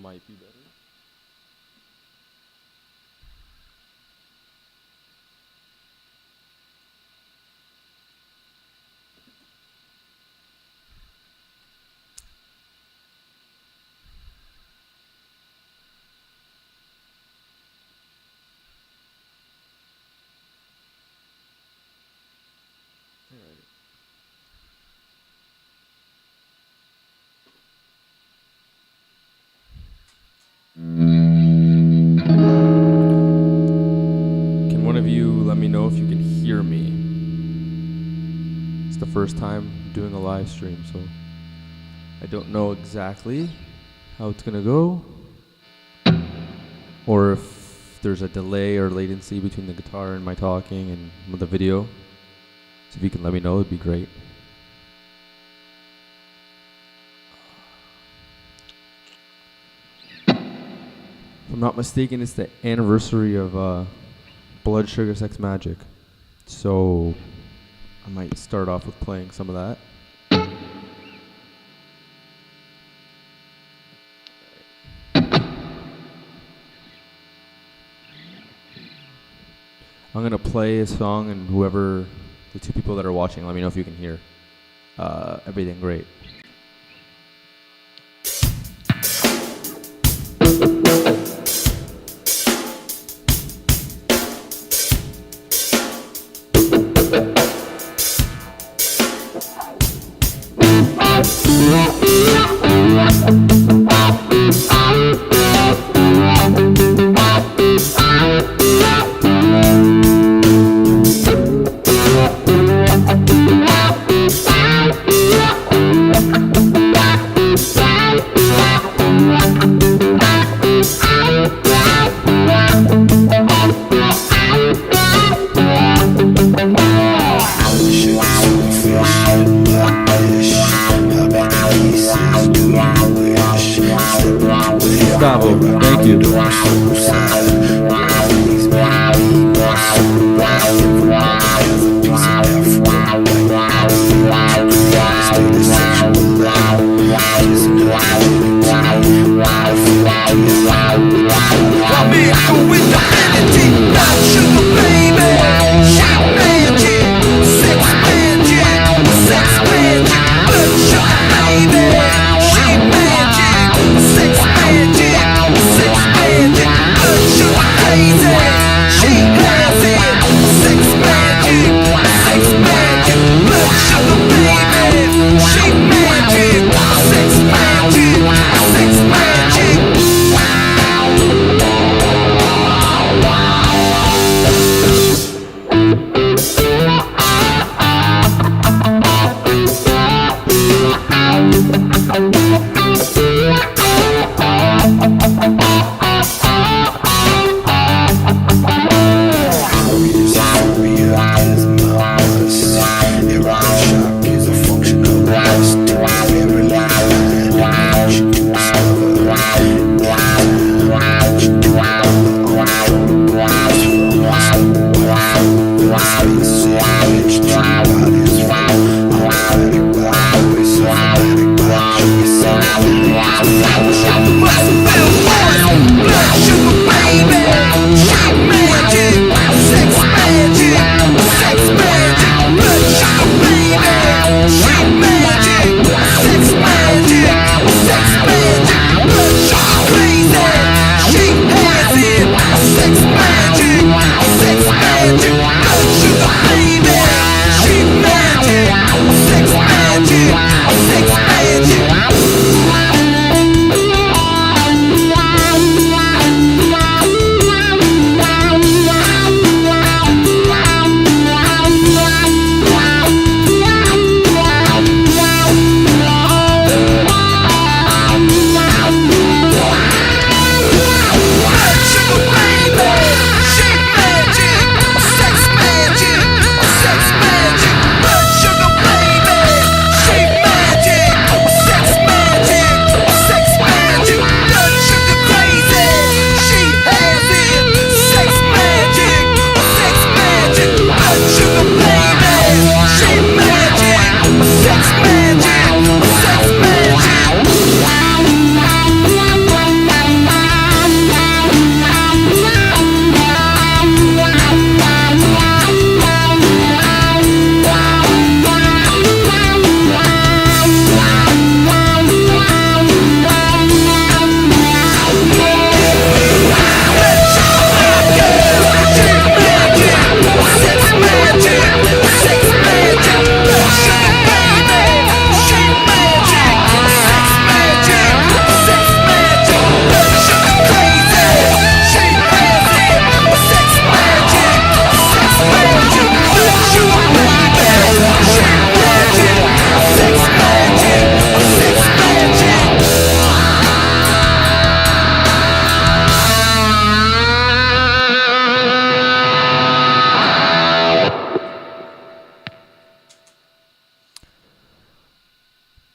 might be better. Can one of you let me know if you can hear me? It's the first time doing a live stream, so I don't know exactly how it's gonna go, or if there's a delay or latency between the guitar and my talking and the video. So if you can let me know, it'd be great. If I'm not mistaken, it's the anniversary of Blood Sugar Sex Magic, so I might start off with playing some of that. I'm gonna play a song, and whoever, the two people that are watching, let me know if you can hear everything great. Thank you. Six magic,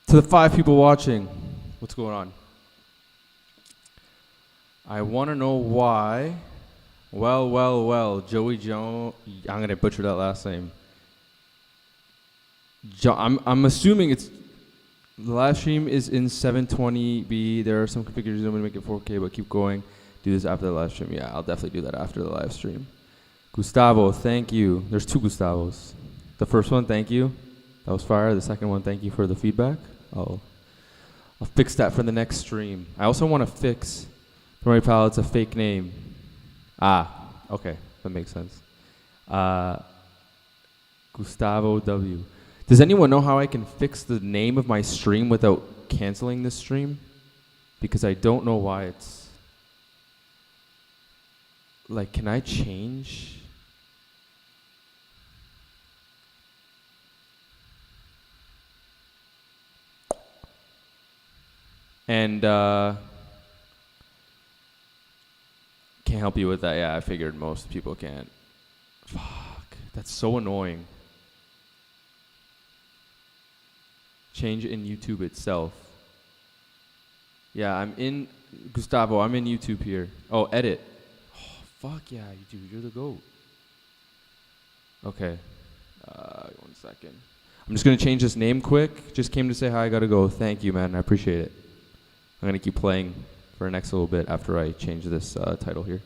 To the 5 people watching, what's going on? I want to know why. Well, Joey Jones. I'm going to butcher that last name. I'm assuming it's the live stream is in 720p. There are some configurations I'm going to make it 4K, but keep going. Do this after the live stream. Yeah, I'll definitely do that after the live stream. Gustavo, thank you. There's 2 Gustavos. The first one, thank you. That was fire. The second one, thank you for the feedback. I'll fix that for the next stream. I also want to fix Memory Palette's a fake name. Okay, that makes sense. Gustavo W. Does anyone know how I can fix the name of my stream without canceling this stream? Because I don't know why it's... Like, can I change? And, can't help you with that. Yeah, I figured most people can't. Fuck, that's so annoying. Change in YouTube itself. Yeah, I'm in, Gustavo, I'm in YouTube here. Oh, edit. Oh, fuck yeah, dude, you're the GOAT. Okay, 1 second. I'm just gonna change this name quick. Just came to say hi, I gotta go. Thank you, man, I appreciate it. I'm gonna keep playing for the next little bit after I change this title here.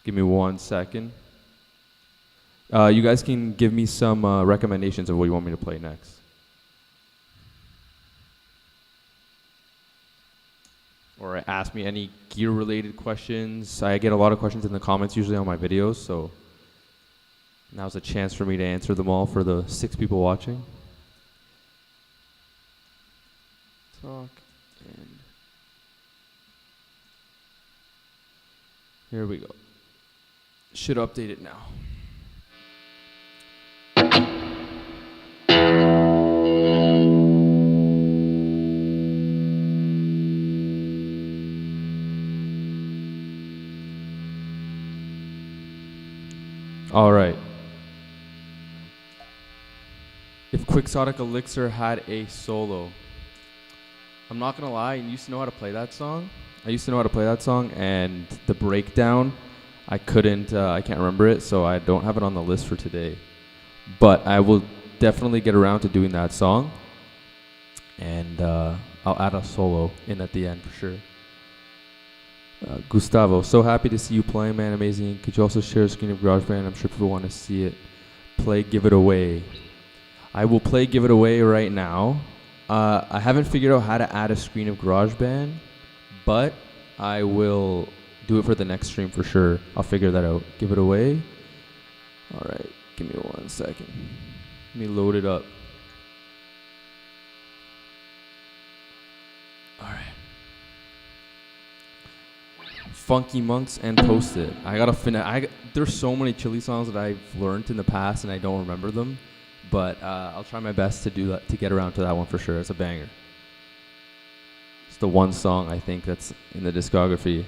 Give me 1 second. You guys can give me some recommendations of what you want me to play next. Or ask me any gear-related questions. I get a lot of questions in the comments usually on my videos, so now's a chance for me to answer them all for the 6 people watching. Talk and here we go. Should update it now. All right. If Quixotic Elixir had a solo. I'm not gonna lie, I used to know how to play that song. And the breakdown, I can't remember it, so I don't have it on the list for today. But I will definitely get around to doing that song. And I'll add a solo in at the end for sure. Gustavo, so happy to see you playing, man, amazing. Could you also share a screen of GarageBand? I'm sure people want to see it. Play Give It Away. I will play Give It Away right now. I haven't figured out how to add a screen of GarageBand, but I will do it for the next stream for sure. I'll figure that out. Give It Away. All right, give me 1 second. Let me load it up. All right. Funky Monks and Post It. I gotta finish. There's so many Chili songs that I've learned in the past and I don't remember them, but I'll try my best to do that, to get around to that one for sure. It's a banger. It's the one song I think that's in the discography.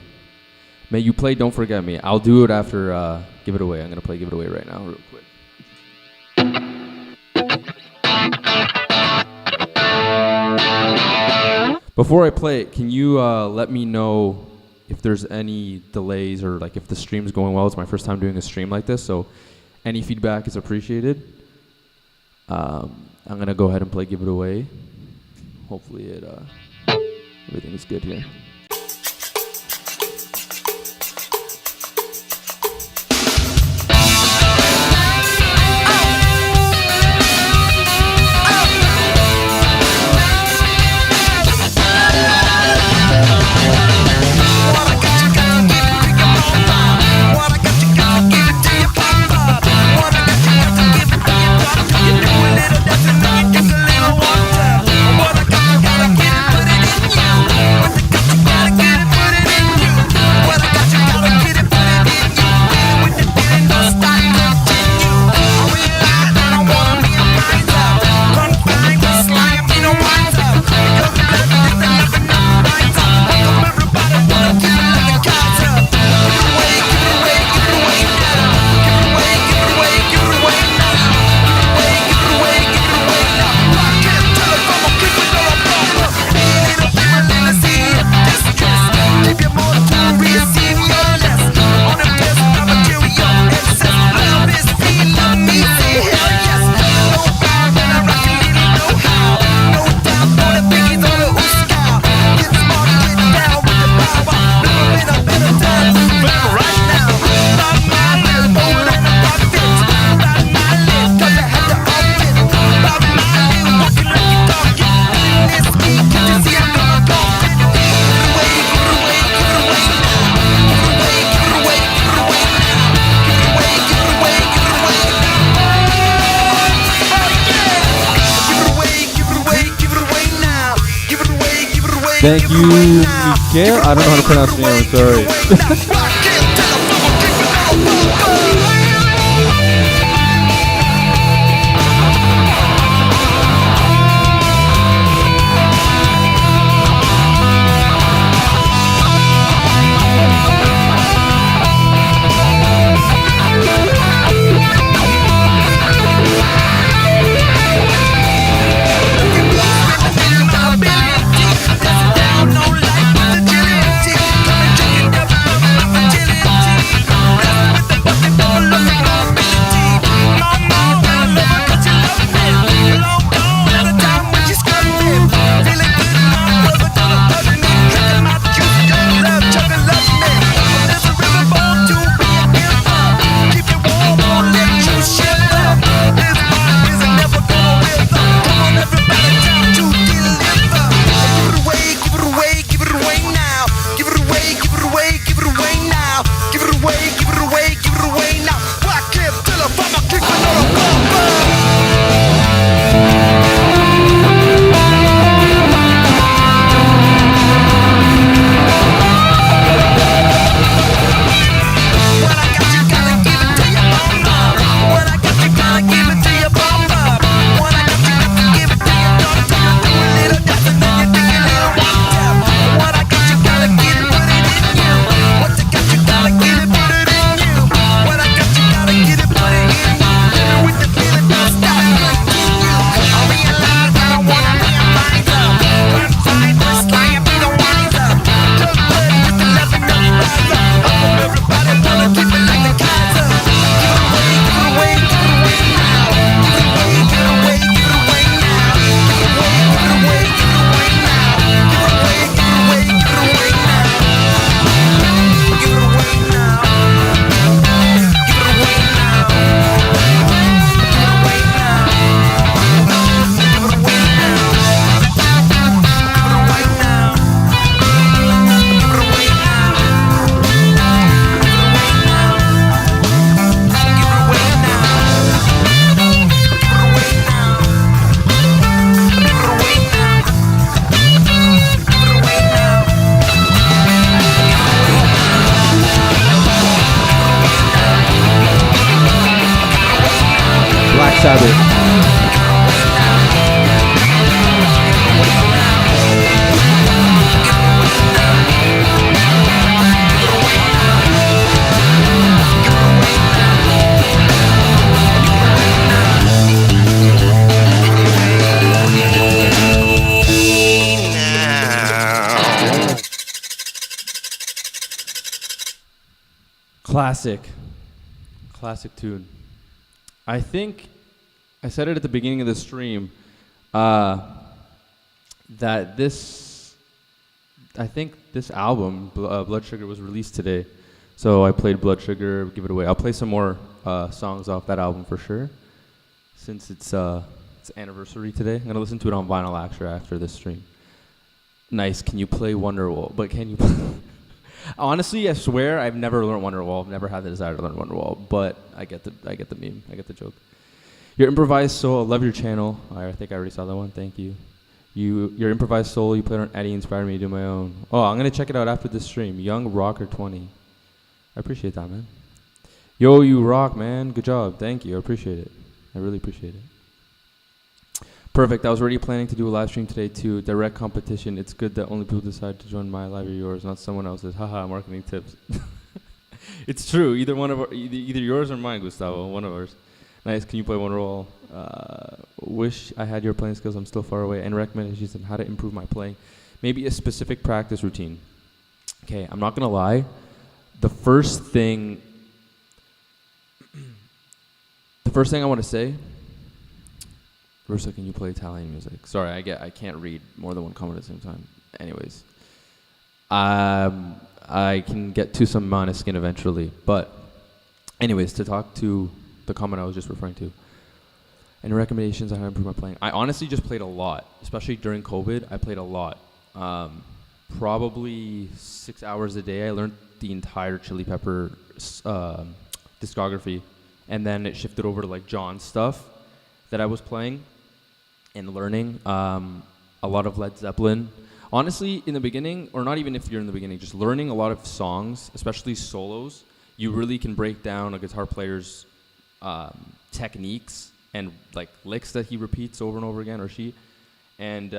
May you play Don't Forget Me. I'll do it after Give It Away. I'm gonna play Give It Away right now real quick. Before I play it, can you let me know if there's any delays or like if the stream's going well? It's my first time doing a stream like this, so any feedback is appreciated. I'm gonna go ahead and play Give It Away. Hopefully everything is good here. Just a little wonder. What I got, gotta get it, put it in you. Thank you, Miguel. I don't know how to pronounce your name. I'm sorry. Classic tune. I think I said it at the beginning of the stream that I think this album, Blood Sugar, was released today. So I played Blood Sugar, Give It Away. I'll play some more songs off that album for sure, since it's anniversary today. I'm going to listen to it on vinyl after this stream. Nice. Can you play Wonderwall? But can you honestly, I swear I've never learned Wonderwall. I've never had the desire to learn Wonderwall, but I get the meme. I get the joke. Your improvised soul, I love your channel. I think I already saw that one. Thank you. Your improvised soul you played on Eddie inspired me to do my own. Oh, I'm going to check it out after this stream. Young Rocker 20. I appreciate that, man. Yo, you rock, man. Good job. Thank you. I appreciate it. I really appreciate it. Perfect. I was already planning to do a live stream today too. Direct competition. It's good that only people decide to join my live or yours, not someone else's. Haha, marketing tips. It's true. Either yours or mine, Gustavo. One of ours. Nice. Can you play Wonderwall? Wish I had your playing skills. I'm still far away. And recommendations on how to improve my playing. Maybe a specific practice routine. Okay, I'm not gonna lie. The first thing I want to say. Versa, can you play Italian music? Sorry, I can't read more than one comment at the same time. Anyways, I can get to some Måneskin eventually. But anyways, to talk to the comment I was just referring to. Any recommendations on how to improve my playing? I honestly just played a lot, especially during COVID. I played a lot. Probably 6 hours a day. I learned the entire Chili Pepper discography, and then it shifted over to like John's stuff that I was playing and learning. A lot of Led Zeppelin. Honestly, in the beginning, or not even if you're in the beginning, just learning a lot of songs, especially solos, you really can break down a guitar player's techniques and like licks that he repeats over and over again, or she, and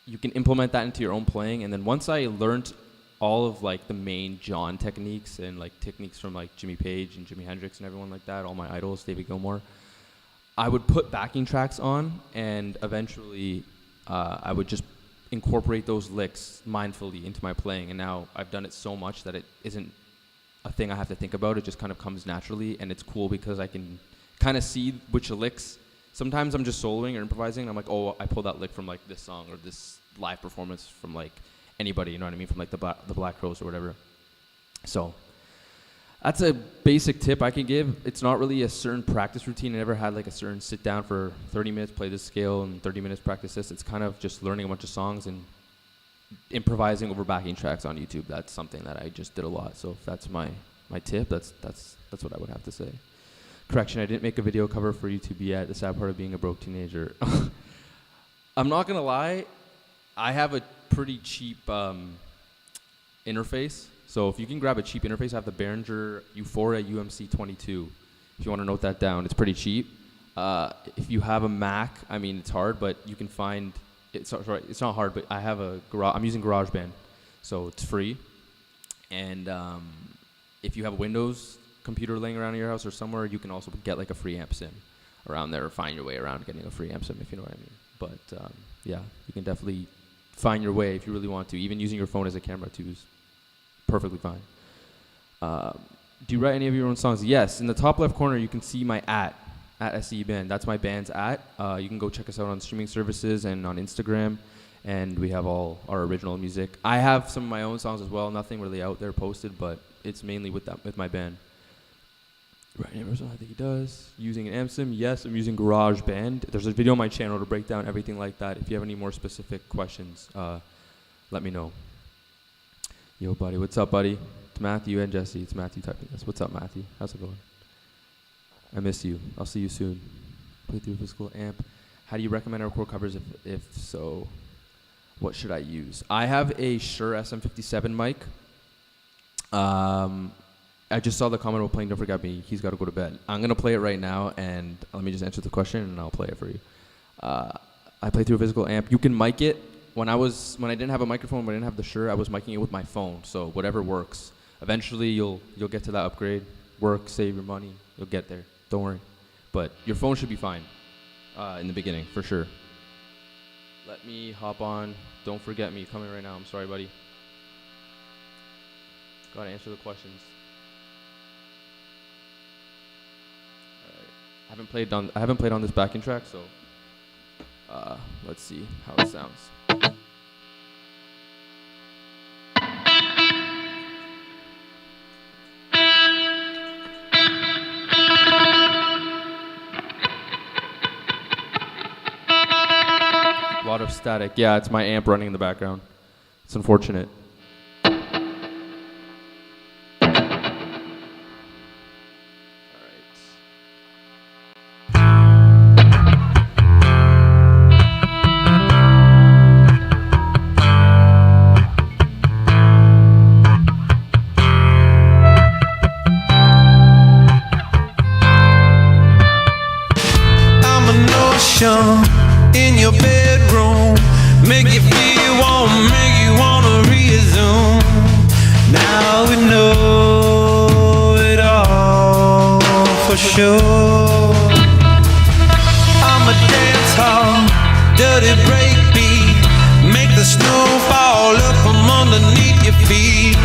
you can implement that into your own playing. And then once I learned all of like the main John techniques and like techniques from like Jimmy Page and Jimi Hendrix and everyone like that, all my idols, David Gilmour, I would put backing tracks on, and eventually I would just incorporate those licks mindfully into my playing. And now I've done it so much that it isn't a thing I have to think about. It just kind of comes naturally, and it's cool because I can kind of see which licks. Sometimes I'm just soloing or improvising, and I'm like, oh, I pulled that lick from like this song or this live performance from like anybody, you know what I mean, from like the Black Crowes or whatever. So that's a basic tip I can give. It's not really a certain practice routine. I never had like a certain sit down for 30 minutes, play this scale, and 30 minutes practice this. It's kind of just learning a bunch of songs and improvising over backing tracks on YouTube. That's something that I just did a lot. So if that's my tip, that's what I would have to say. Correction, I didn't make a video cover for YouTube yet. The sad part of being a broke teenager. I'm not gonna lie, I have a pretty cheap interface. So if you can grab a cheap interface, I have the Behringer Euphoria UMC 22. If you want to note that down, it's pretty cheap. If you have a Mac, I mean, it's hard, but you can find, it's not hard, but I'm using GarageBand, so it's free. And if you have a Windows computer laying around in your house or somewhere, you can also get like a free amp sim around there, or find your way around getting a free amp sim, if you know what I mean. But yeah, you can definitely find your way if you really want to. Even using your phone as a camera too is perfectly fine. Do you write any of your own songs? Yes. In the top left corner, you can see my at SE Band. That's my band's at. You can go check us out on streaming services and on Instagram, and we have all our original music. I have some of my own songs as well. Nothing really out there posted, but it's mainly with my band. Right, I think he does. Using an amp sim? Yes, I'm using GarageBand. There's a video on my channel to break down everything like that. If you have any more specific questions, let me know. Yo, buddy. What's up, buddy? It's Matthew and Jesse. It's Matthew typing this. What's up, Matthew? How's it going? I miss you. I'll see you soon. Play through a physical amp. How do you recommend I record covers? If so, what should I use? I have a Shure SM57 mic. I just saw the comment about playing Don't Forget Me. He's got to go to bed. I'm going to play it right now, and let me just answer the question, and I'll play it for you. I play through a physical amp. You can mic it. When I didn't have a microphone, when I didn't have the Shure, I was micing it with my phone, so whatever works. Eventually, you'll get to that upgrade. Work, save your money. You'll get there. Don't worry. But your phone should be fine in the beginning, for sure. Let me hop on. Don't Forget Me. Coming right now. I'm sorry, buddy. Gotta answer the questions. I haven't played on this backing track, so let's see how it sounds. A lot of static. Yeah, it's my amp running in the background. It's unfortunate. In your bedroom, make you feel warm, make you wanna resume. Now we know it all for sure. I'm a dance hall, dirty breakbeat, make the snow fall up from underneath your feet.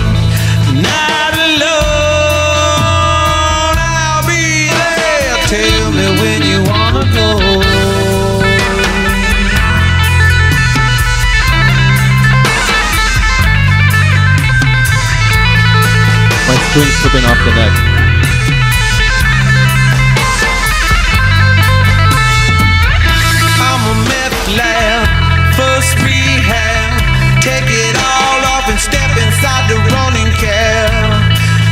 Not alone, I'll be there. Tell me when you wanna go. String slipping off the neck. I'm a meth lab, first rehab. Take it all off and step inside the running cab.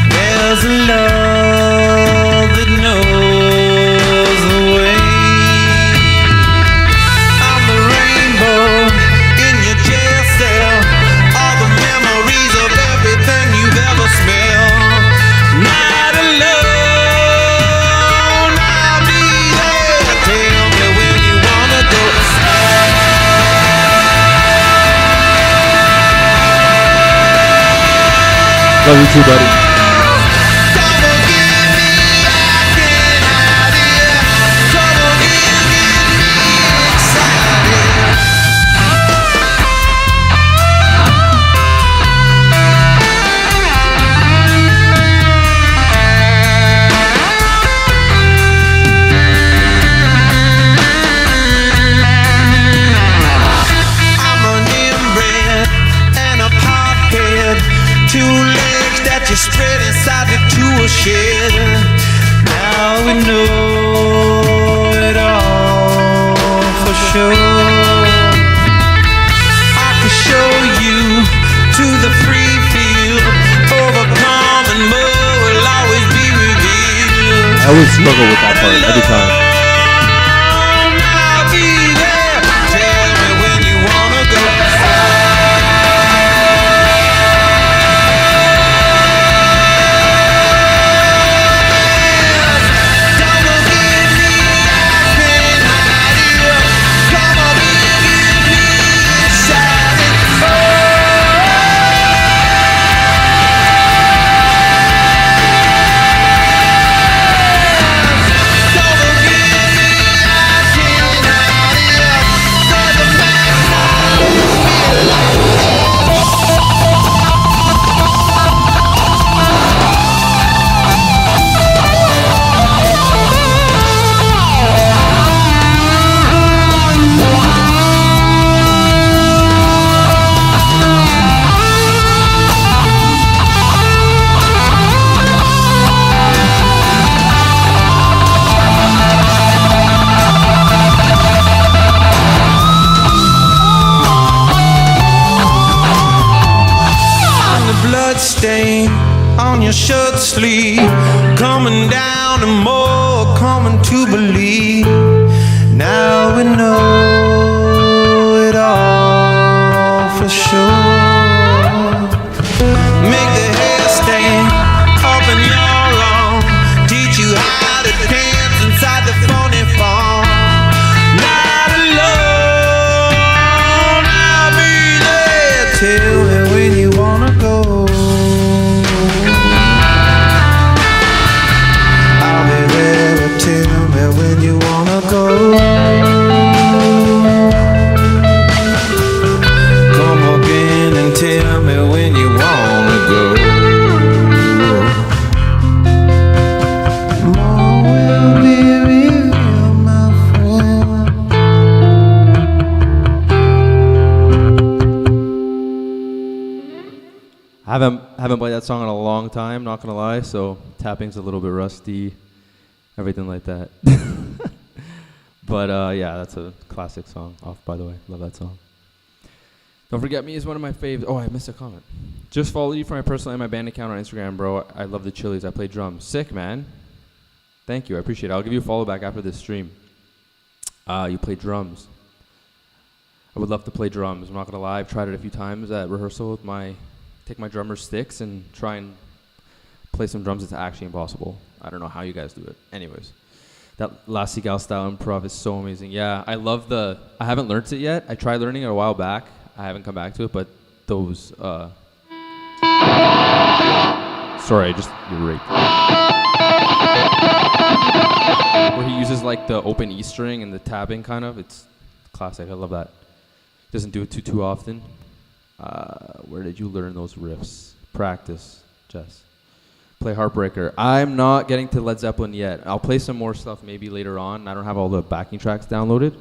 There's a love that knows the way. I'm the rainbow in your Love you too, buddy. Spread inside the tool shed. Now we know it all for sure. I can show you to the free field. Overcome and more will always be revealed. I always struggle with that part every time. I'll be there. Tell me when you wanna go. Stain on your shirt sleeve, coming down and more coming to believe. Now we know it all for sure. Make the hair stand up in your arm, teach you how to dance inside the phony farm. Not alone, I'll be there. Tell me when you wanna go. Tell me when you wanna go. Come again and tell me when you wanna go. More will be real, my friend. I haven't played that song in a long time, not gonna lie, so tapping's a little bit rusty. Everything like that. But yeah, that's a classic song. Off, by the way. Love that song. Don't Forget Me is one of my faves. Oh, I missed a comment. Just followed you for my personal and my band account on Instagram, bro. I love the Chili's. I play drums. Sick, man. Thank you. I appreciate it. I'll give you a follow back after this stream. You play drums. I would love to play drums. I'm not going to lie. I've tried it a few times at rehearsal with take my drummer sticks and try and play some drums. It's actually impossible. I don't know how you guys do it. Anyways, that La Seagull style improv is so amazing. Yeah, I love I haven't learned it yet. I tried learning it a while back. I haven't come back to it, but those, sorry, I just raped. Where he uses like the open E string and the tabbing kind of. It's classic. I love that. Doesn't do it too often. Where did you learn those riffs? Practice, Jess. Play Heartbreaker. I'm not getting to Led Zeppelin yet. I'll play some more stuff maybe later on. I don't have all the backing tracks downloaded,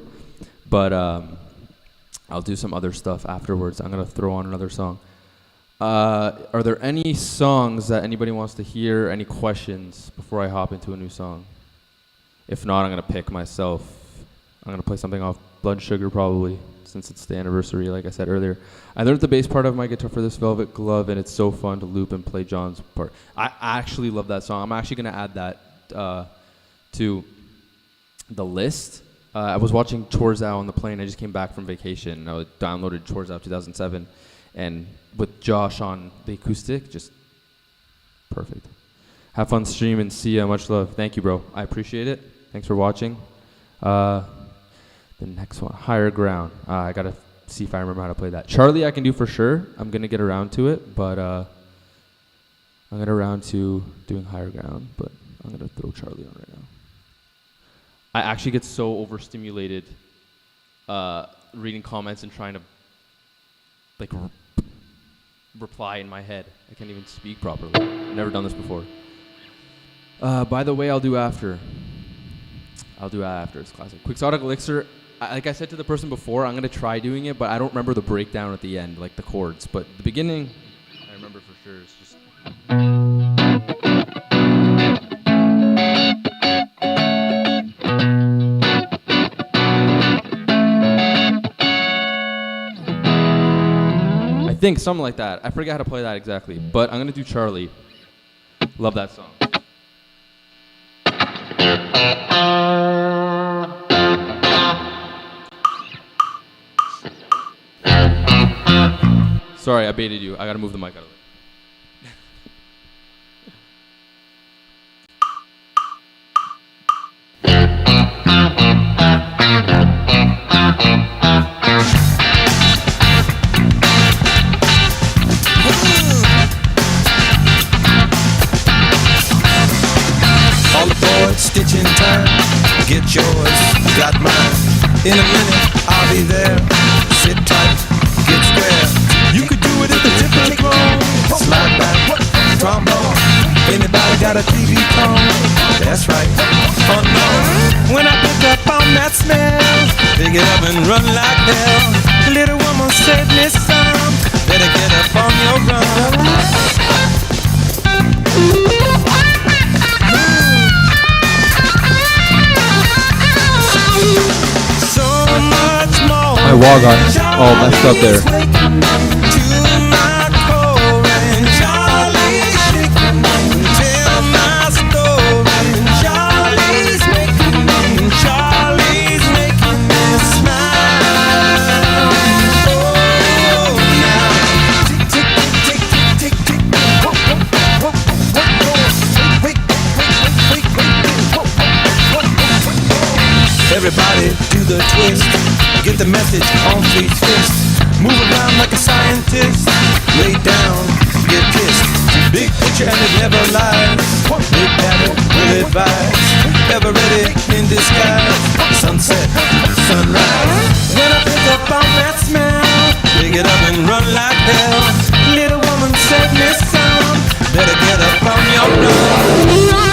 but I'll do some other stuff afterwards. I'm going to throw on another song. Are there any songs that anybody wants to hear? Any questions before I hop into a new song? If not, I'm going to pick myself. I'm going to play something off Blood Sugar probably, since it's the anniversary, like I said earlier. I learned the bass part of my guitar for this Velvet Glove, and it's so fun to loop and play John's part. I actually love that song. I'm actually going to add that to the list. I was watching Chorzao on the plane. I just came back from vacation. I downloaded Chorzao 2007, and with Josh on the acoustic, just perfect. Have fun streaming. See ya. Much love. Thank you, bro. I appreciate it. Thanks for watching. The next one, Higher Ground. I got to see if I remember how to play that. Charlie, I can do for sure. I'm going to get around to it, but I'm gonna round to doing higher ground, but I'm gonna throw Charlie on right now. I actually get so overstimulated reading comments and trying to like reply in my head. I can't even speak properly. I've never done this before. By the way, I'll do after. It's classic. Quixotic Elixir. Like I said to the person before, I'm gonna try doing it, but I don't remember the breakdown at the end, like the chords. But the beginning, I remember for sure. It's just. I think something like that. I forget how to play that exactly, but I'm gonna do Charlie. Love that song. Sorry, I baited you. I gotta move the mic out of the way. All aboard, stitch in time. Get yours, got mine. In a minute, I'll be there. Sit tight, get square. You could do it at the tip of the throne. Slide back, trombone. Anybody got a TV phone? That's right, unknown. When I pick up on that smell, pick it up and run like hell. The little woman said, Miss Sam, better get up on your run. My wall got all messed up there. Everybody do the twist. Get the message on please fist. Move around like a scientist. Lay down, get kissed. Big picture and it never lies. Big daddy will advise. Ever ready in disguise. Sunset, sunrise. When I pick up on that smell, pick it up and run like hell. Little woman said, Miss Sam, better get up on your run.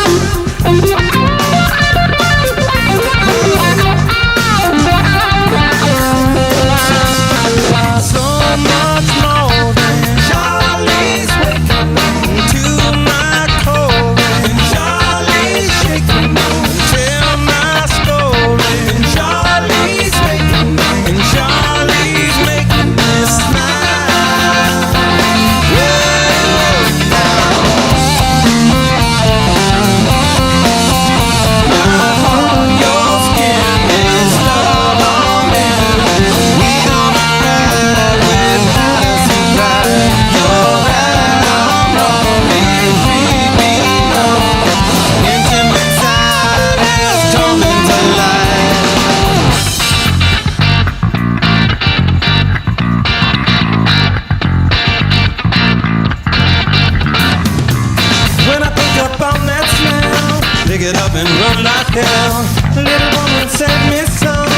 Pick it up and run like hell. Little woman said, Miss Son,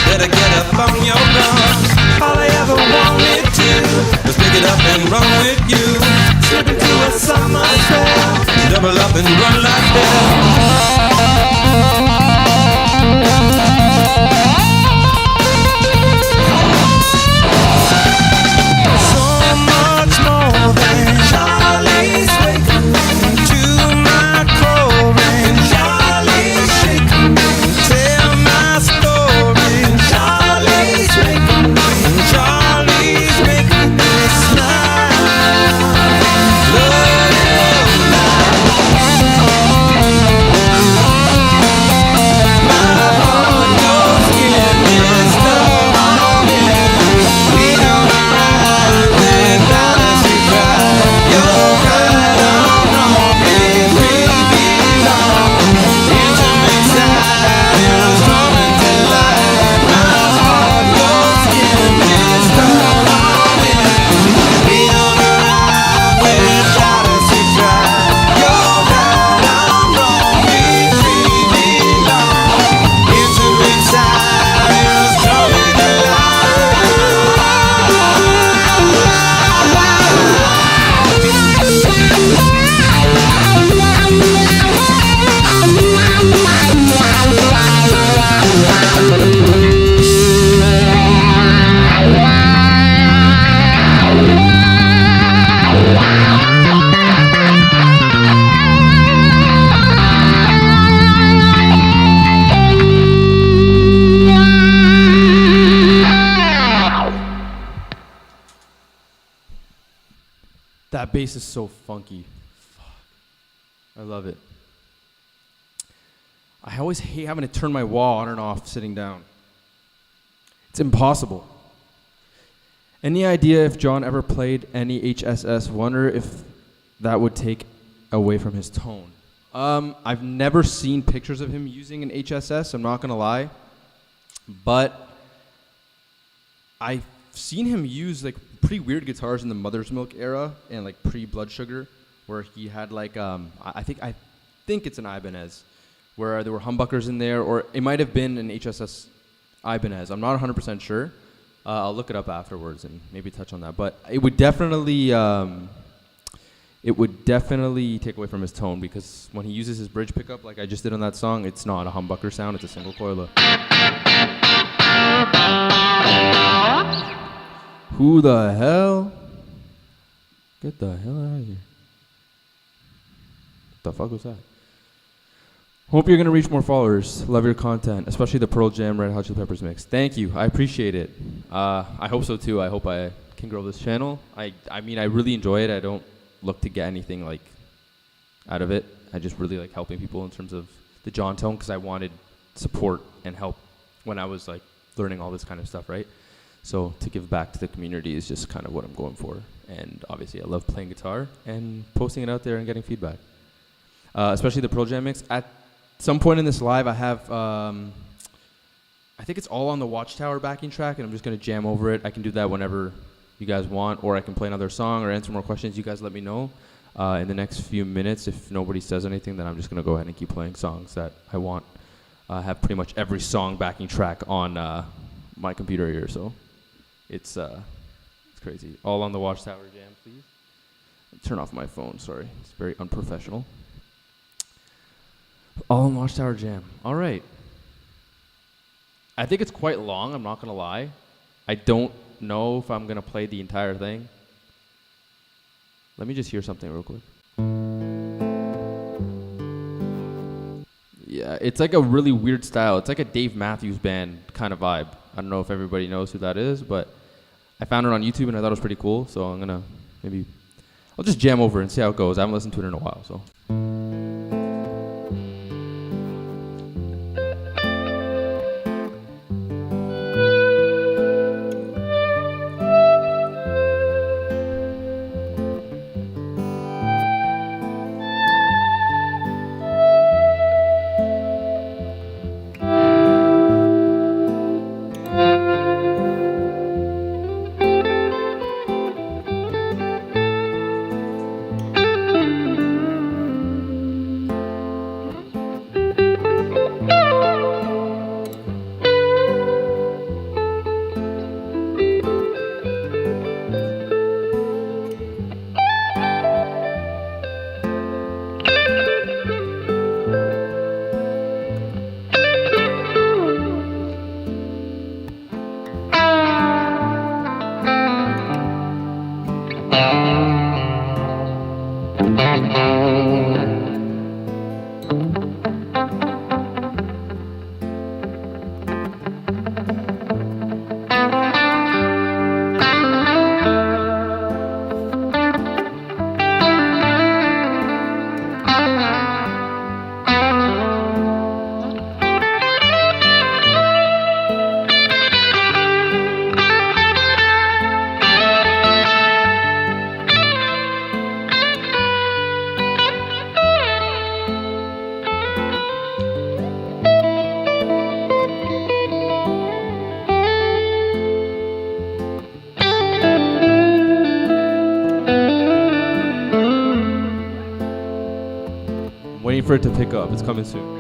better get up on your run. All I ever wanted to was pick it up and run with you. Slip into a summer spell. Double up and run like hell. That bass is so funky. Fuck. I love it. I always hate having to turn my wah on and off sitting down. It's impossible. Any idea if John ever played any HSS? Wonder if that would take away from his tone. I've never seen pictures of him using an HSS, I'm not gonna lie. But I've seen him use like pretty weird guitars in the Mother's Milk era and like pre-Blood Sugar, where he had like I think it's an Ibanez, where there were humbuckers in there, or it might have been an HSS Ibanez. I'm not 100% sure. I'll look it up afterwards and maybe touch on that. But it would definitely take away from his tone, because when he uses his bridge pickup like I just did on that song, it's not a humbucker sound, it's a single coiler. Who the hell? Get the hell out of here. What the fuck was that? Hope you're going to reach more followers. Love your content, especially the Pearl Jam Red Hot Chili Peppers mix. Thank you. I appreciate it. I hope so too. I hope I can grow this channel. I mean, I really enjoy it. I don't look to get anything like out of it. I just really like helping people in terms of the John tone, because I wanted support and help when I was like learning all this kind of stuff, right? So to give back to the community is just kind of what I'm going for. And obviously I love playing guitar and posting it out there and getting feedback. Especially the Pearl Jam mix. At some point in this live, I have, I think it's all on the Watchtower backing track, and I'm just going to jam over it. I can do that whenever you guys want, or I can play another song or answer more questions. You guys let me know in the next few minutes. If nobody says anything, then I'm just going to go ahead and keep playing songs that I want. I have pretty much every song backing track on my computer here, so it's crazy. All on the Watchtower jam, please. Turn off my phone, sorry. It's very unprofessional. All on Watchtower jam. All right. I think it's quite long, I'm not going to lie. I don't know if I'm going to play the entire thing. Let me just hear something real quick. Yeah, it's like a really weird style. It's like a Dave Matthews Band kind of vibe. I don't know if everybody knows who that is, but I found it on YouTube and I thought it was pretty cool, so I'm going to I'll just jam over and see how it goes. I haven't listened to it in a while, so. Waiting for it to pick up. It's coming soon.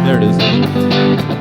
There it is.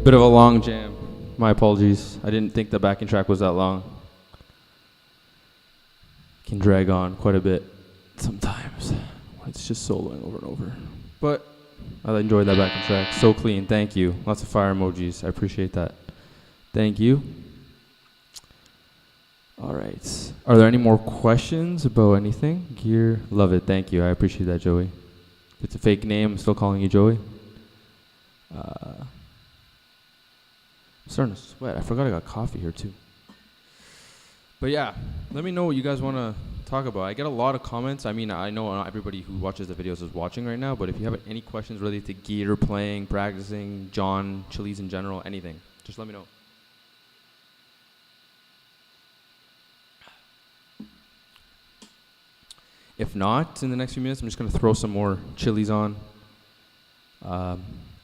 Bit of a long jam. My apologies. I didn't think the backing track was that long. Can drag on quite a bit sometimes. It's just soloing over and over. But I enjoyed that backing track. So clean. Thank you. Lots of fire emojis. I appreciate that. Thank you. All right. Are there any more questions about anything? Gear. Love it. Thank you. I appreciate that, Joey. If it's a fake name, I'm still calling you Joey. I'm starting to sweat. I forgot I got coffee here too. But yeah, let me know what you guys want to talk about. I get a lot of comments. I mean, I know not everybody who watches the videos is watching right now, but if you have any questions related to gear, playing, practicing, John, Chili's in general, anything, just let me know. If not, in the next few minutes, I'm just going to throw some more Chili's on.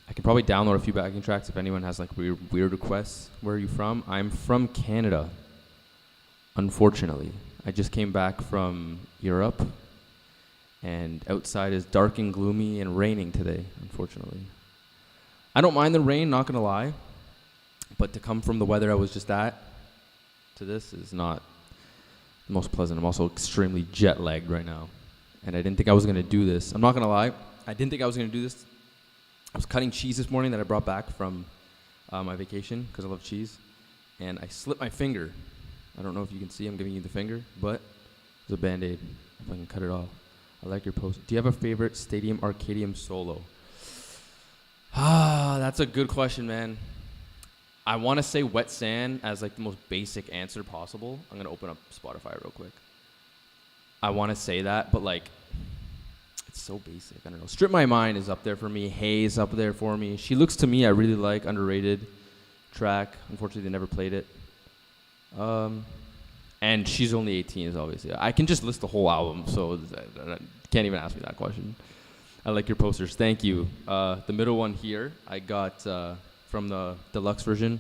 I can probably download a few backing tracks if anyone has like weird requests. Where are you from? I'm from Canada, unfortunately. I just came back from Europe, and outside is dark and gloomy and raining today, unfortunately. I don't mind the rain, not going to lie, but to come from the weather I was just at to this is not the most pleasant. I'm also extremely jet lagged right now, and I didn't think I was going to do this. I'm not going to lie. I didn't think I was going to do this. I was cutting cheese this morning that I brought back from my vacation because I love cheese, and I slipped my finger. I don't know if you can see. I'm giving you the finger, but there's a Band-Aid if I can cut it off. I like your post. Do you have a favorite Stadium Arcadium solo? That's a good question, man. I want to say Wet Sand as like the most basic answer possible. I'm going to open up Spotify real quick. I want to say that, but like, it's so basic. I don't know. Strip My Mind is up there for me. Haze up there for me. She Looks to Me, I really like. Underrated track. Unfortunately, they never played it. And She's Only 18 is obviously. I can just list the whole album, so I can't even ask me that question. I like your posters. Thank you. The middle one here, I got from the deluxe version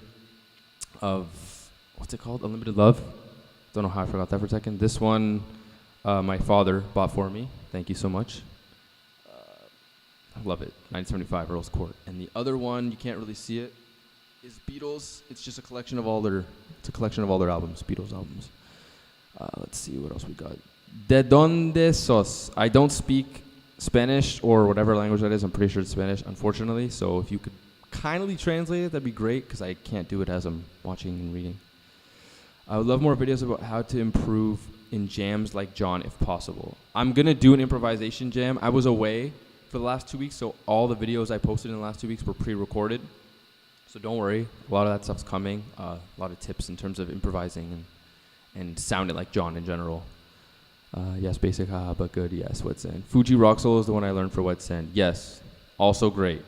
of, what's it called? Unlimited Love. Don't know how I forgot that for a second. This one, my father bought for me. Thank you so much. I love it. 1975 Earl's Court. And the other one, you can't really see it, is Beatles. It's just a collection of all their albums, Beatles albums. Let's see what else we got. De Donde Sos. I don't speak Spanish or whatever language that is. I'm pretty sure it's Spanish, unfortunately. So if you could kindly translate it, that'd be great, because I can't do it as I'm watching and reading. I would love more videos about how to improve in jams like John, if possible. I'm going to do an improvisation jam. I was away for the last 2 weeks, so all the videos I posted in the last 2 weeks were pre-recorded. So don't worry. A lot of that stuff's coming. A lot of tips in terms of improvising and sounding like John in general. Yes, basic, haha, but good. Yes, Wet Sand. Fuji Rock Solo is the one I learned for Wet Sand. Yes, also great.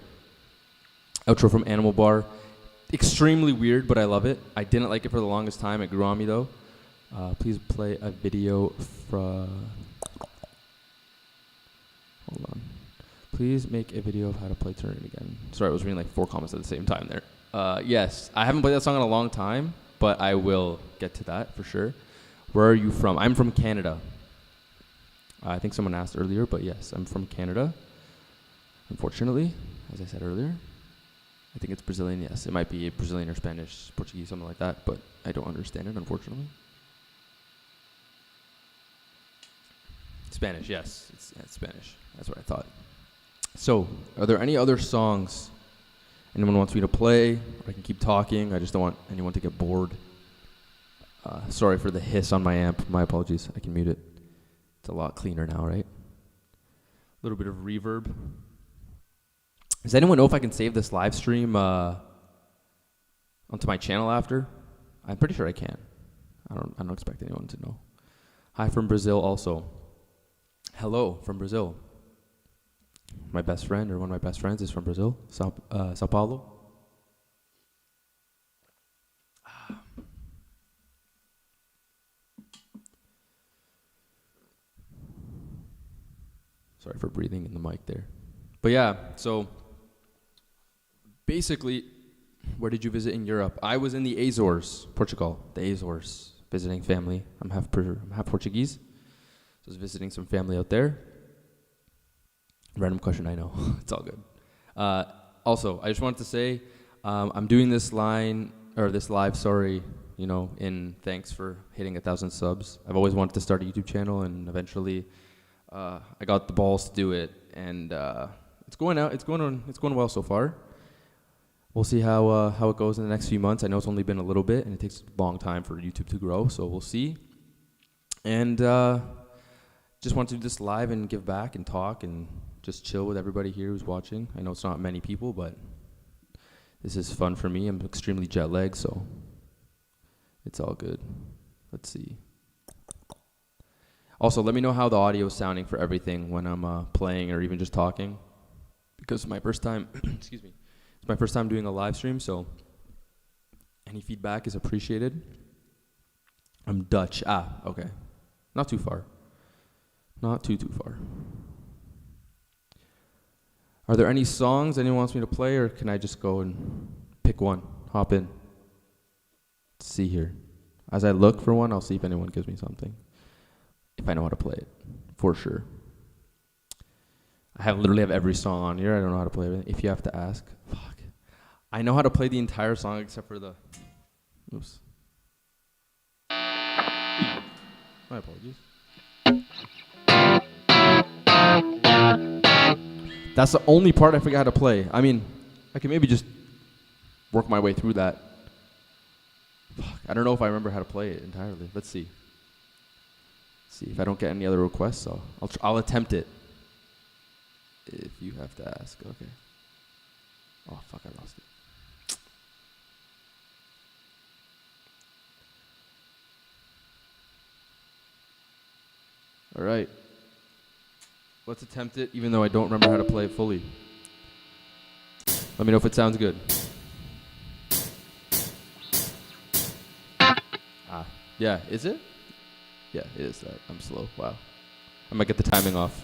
Outro from Animal Bar. Extremely weird, but I love it. I didn't like it for the longest time. It grew on me, though. Please play a video from... Hold on. Please make a video of how to play Turn It Again. Sorry, I was reading like 4 comments at the same time there. Yes, I haven't played that song in a long time, but I will get to that for sure. Where are you from? I'm from Canada. I think someone asked earlier, but yes, I'm from Canada. Unfortunately, as I said earlier. I think it's Brazilian, yes. It might be Brazilian or Spanish, Portuguese, something like that, but I don't understand it, unfortunately. Spanish, yes. It's Spanish. That's what I thought. So, are there any other songs anyone wants me to play? Or I can keep talking. I just don't want anyone to get bored. Sorry for the hiss on my amp. My apologies. I can mute it. It's a lot cleaner now, right? A little bit of reverb. Does anyone know if I can save this live stream onto my channel after? I'm pretty sure I can. I don't expect anyone to know. Hi from Brazil also. Hello from Brazil. My best friend, or one of my best friends, is from Brazil, Sao Paulo. Sorry for breathing in the mic there. But yeah, so basically, where did you visit in Europe? I was in the Azores, Portugal, the Azores, visiting family. I'm half Portuguese, so I was visiting some family out there. Random question, I know. It's all good. Also, I just wanted to say, I'm doing this live, sorry, in thanks for hitting 1,000 subs. I've always wanted to start a YouTube channel, and eventually I got the balls to do it, and it's going well so far. We'll see how it goes in the next few months. I know it's only been a little bit, and it takes a long time for YouTube to grow, so we'll see. And just want to do this live and give back and talk and just chill with everybody here who's watching. I know it's not many people, but this is fun for me. I'm extremely jet lagged, so it's all good. Let's see. Also, let me know how the audio is sounding for everything when I'm playing or even just talking, because it's my first time. Excuse me. It's my first time doing a live stream, so any feedback is appreciated. I'm Dutch. Okay. Not too far. Not too far. Are there any songs anyone wants me to play, or can I just go and pick one? Hop in. Let's see here. As I look for one, I'll see if anyone gives me something. If I know how to play it, for sure. I literally have every song on here. I don't know how to play it. If you have to ask, fuck. I know how to play the entire song except for the. Oops. My apologies. That's the only part I forgot how to play. I mean, I can maybe just work my way through that. Fuck, I don't know if I remember how to play it entirely. Let's see. See if I don't get any other requests. I'll attempt it. If you have to ask, okay. Oh fuck, I lost it. All right. Let's attempt it, even though I don't remember how to play it fully. Let me know if it sounds good. Yeah, is it? Yeah, it is that. I'm slow. Wow. I might get the timing off.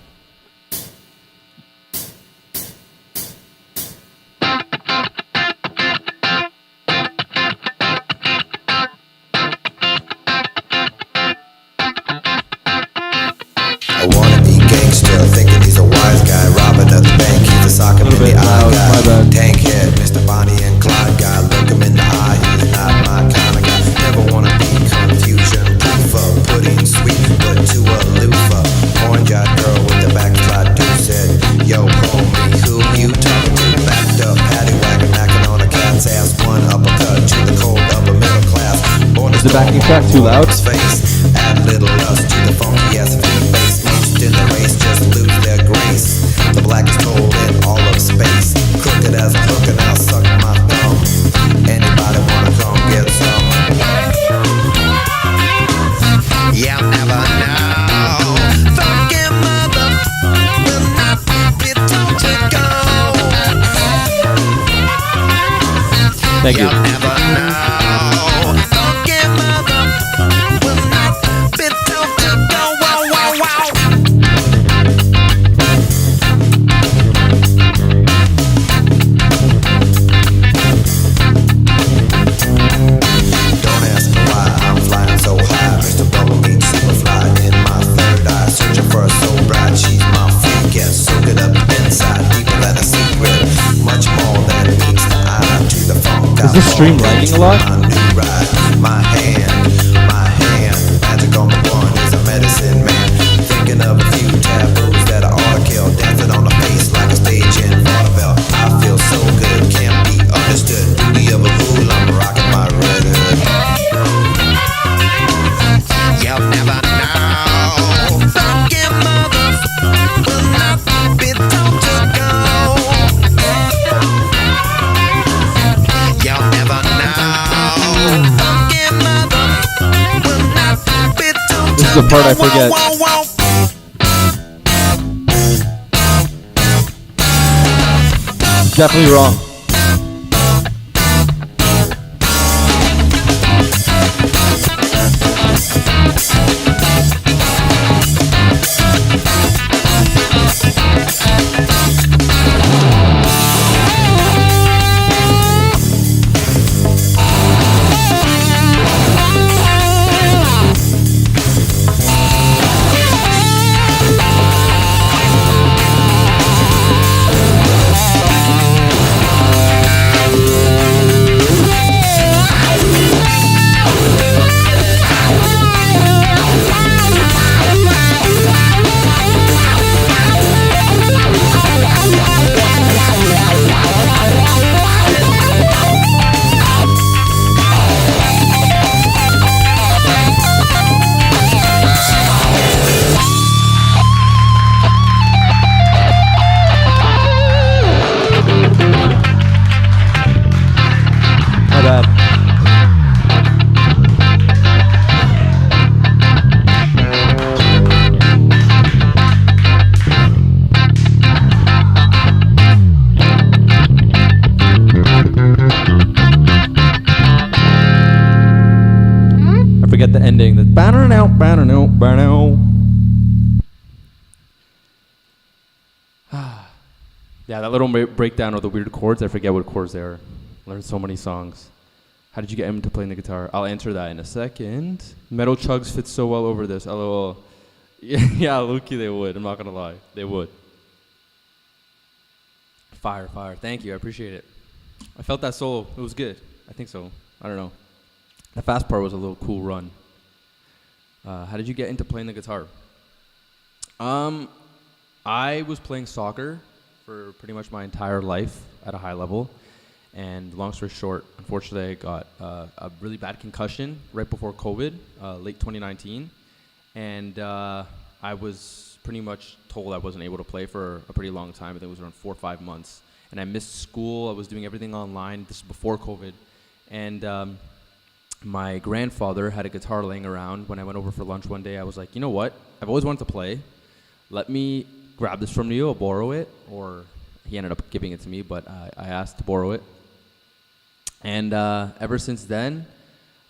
I wanna be gangster, thinking he's a wise guy, robbing up the bank, he's a sock him in the eye guy. Tank head, Mr. Bonnie and Clyde guy, look him in the eye, he's not my kind of guy. Never wanna be confusion, proof of pudding sweet, but to a loofah. Orange-eyed girl with the backslide dude said, yo homie, who you talking to? Backed up, paddy wagon, knocking on a cat's ass, one uppercut to the cold upper middle class. Is the backing track too loud? Face, add little lust to the funky ass bass. Most in the race just lose their grace. The blackest hole in all of space. Crooked as a hook and I'll suck my thumb. Anybody wanna come get some? Yeah, never know. Funky mother will not be told to go. Thank you. You'll never know. Funky mother will not be told to go. Wow, wow, wow. Don't ask me why I'm flying so high. Mr. Bumblebee, super fly in my third eye. Searching for a soul bride, she's my freak. Yeah, soak it up inside, deeper than a secret. Much more than meets the eye to the funk. Is this stream lagging a lot? My hand, magic on the one is a medicine man. Thinking of a few taboos that I ought to kill. Dancing on the face like a stage in vaudeville. I feel so good, can't be understood. Duty of a fool, I'm rocking my red hood. You'll never know. Funky mothers will not be told to go. You'll never know. Funky mothers will not be told to go. This is the part I forget. Definitely wrong. get the ending. The banner out, banner out, banner out. Yeah, that little breakdown of the weird chords. I forget what chords they are. Learned so many songs. How did you get him to playing the guitar? I'll answer that in a second. Metal Chugs fits so well over this. LOL. Yeah, Luki, they would. I'm not gonna lie, they would. Fire, fire. Thank you. I appreciate it. I felt that solo. It was good. I think so. I don't know. The fast part was a little cool run. How did you get into playing the guitar? I was playing soccer for pretty much my entire life at a high level. And long story short, unfortunately, I got a really bad concussion right before COVID, late 2019. And I was pretty much told I wasn't able to play for a pretty long time. I think it was around 4 or 5 months. And I missed school. I was doing everything online. This is before COVID. And my grandfather had a guitar laying around. When I went over for lunch one day, I was like, you know what? I've always wanted to play. Let me grab this from you. I'll borrow it. Or he ended up giving it to me, but I asked to borrow it. And ever since then,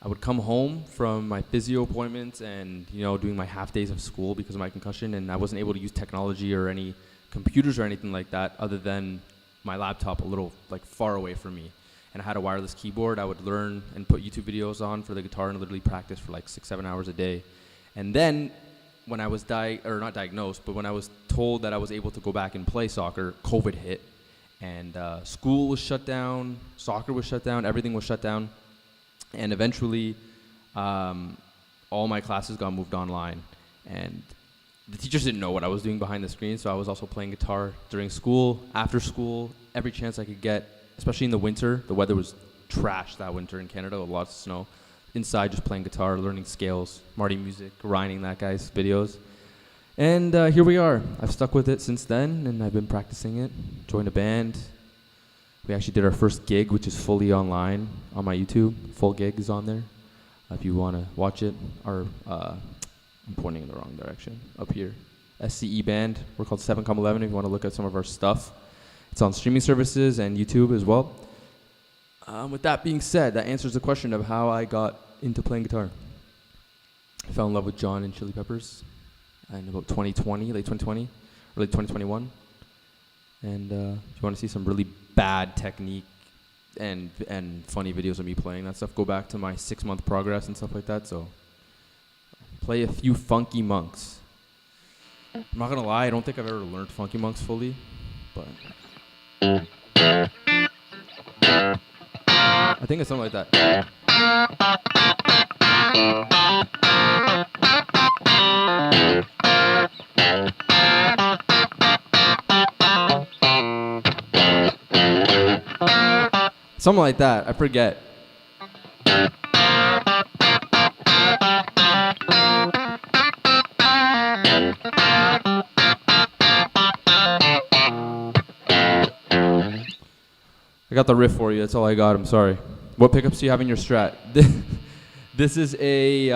I would come home from my physio appointments and, you know, doing my half days of school because of my concussion, and I wasn't able to use technology or any computers or anything like that other than my laptop a little, like, far away from me. And I had a wireless keyboard. I would learn and put YouTube videos on for the guitar and literally practice for like 6-7 hours a day. And then when I was not diagnosed, but when I was told that I was able to go back and play soccer, COVID hit. And school was shut down, soccer was shut down, everything was shut down. And eventually, all my classes got moved online. And the teachers didn't know what I was doing behind the screen, so I was also playing guitar during school, after school, every chance I could get, especially in the winter. The weather was trash that winter in Canada, with lots of snow. Inside, just playing guitar, learning scales, Marty music, grinding that guy's videos. And here we are. I've stuck with it since then, and I've been practicing it. Joined a band. We actually did our first gig, which is fully online on my YouTube. Full gig is on there. If you want to watch it, I'm pointing in the wrong direction. Up here, SCE band. We're called 7Com11. If you want to look at some of our stuff, it's on streaming services and YouTube as well. With that being said, that answers the question of how I got into playing guitar. I fell in love with John and Chili Peppers in about 2020, late 2020, early 2021. And if you want to see some really bad technique and funny videos of me playing that stuff, go back to my 6-month progress and stuff like that. So play a few Funky Monks. I'm not gonna lie, I don't think I've ever learned Funky Monks fully, but I think it's something like that. Something like that, I forget. I got the riff for you, that's all I got, I'm sorry. What pickups do you have in your Strat? This is a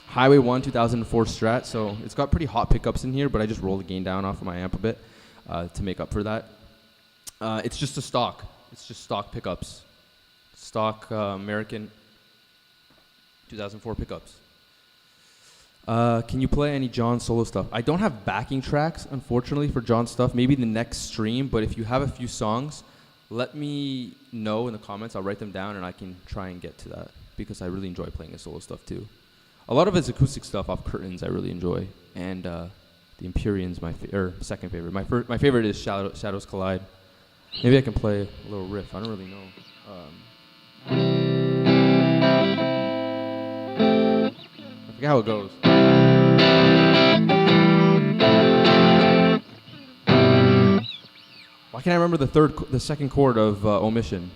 Highway 1 2004 Strat, so it's got pretty hot pickups in here, but I just roll the gain down off of my amp a bit to make up for that. It's just a stock. It's just stock pickups. Stock American 2004 pickups. Can you play any John solo stuff? I don't have backing tracks, unfortunately, for John's stuff. Maybe the next stream, but if you have a few songs, let me know in the comments. I'll write them down and I can try and get to that because I really enjoy playing his solo stuff too. A lot of his acoustic stuff off Curtains I really enjoy, and the Empyrean's my second favorite. My favorite is Shadows Collide. Maybe I can play a little riff. I don't really know. I forget how it goes. Why can't I remember the second chord of Omission?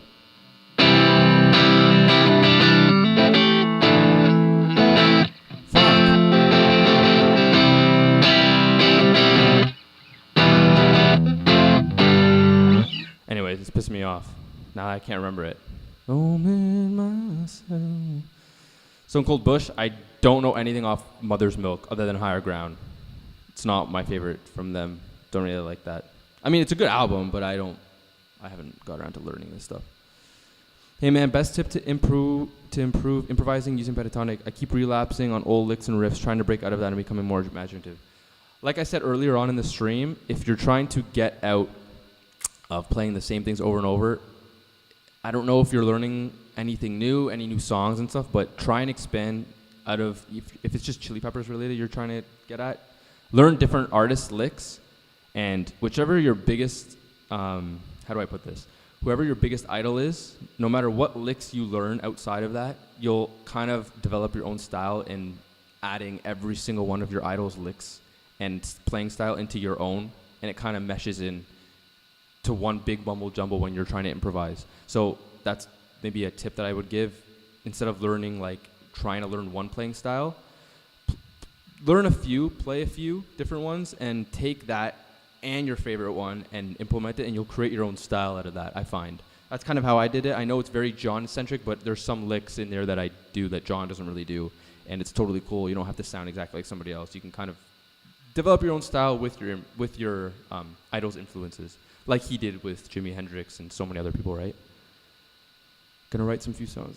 Anyways, it's pissing me off. Now I can't remember it. Stone Cold Bush, I don't know anything off Mother's Milk other than Higher Ground. It's not my favorite from them. Don't really like that. I mean, it's a good album, but I haven't got around to learning this stuff. Hey man, best tip to improve improvising using pentatonic. I keep relapsing on old licks and riffs, trying to break out of that and becoming more imaginative. Like I said earlier on in the stream, if you're trying to get out of playing the same things over and over, I don't know if you're learning anything new, any new songs and stuff, but try and expand out of, if it's just Chili Peppers related you're trying to get at, learn different artists' licks, and whichever your biggest, how do I put this? Whoever your biggest idol is, no matter what licks you learn outside of that, you'll kind of develop your own style in adding every single one of your idol's licks and playing style into your own, and it kind of meshes in to one big mumble jumble when you're trying to improvise. So that's maybe a tip that I would give. Instead of learning, like, trying to learn one playing style, learn a few, play a few different ones, and take that and your favorite one and implement it, and you'll create your own style out of that, I find. That's kind of how I did it. I know it's very John-centric, but there's some licks in there that I do that John doesn't really do, and it's totally cool. You don't have to sound exactly like somebody else. You can kind of develop your own style with your idol's influences, like he did with Jimi Hendrix and so many other people, right? Gonna write some songs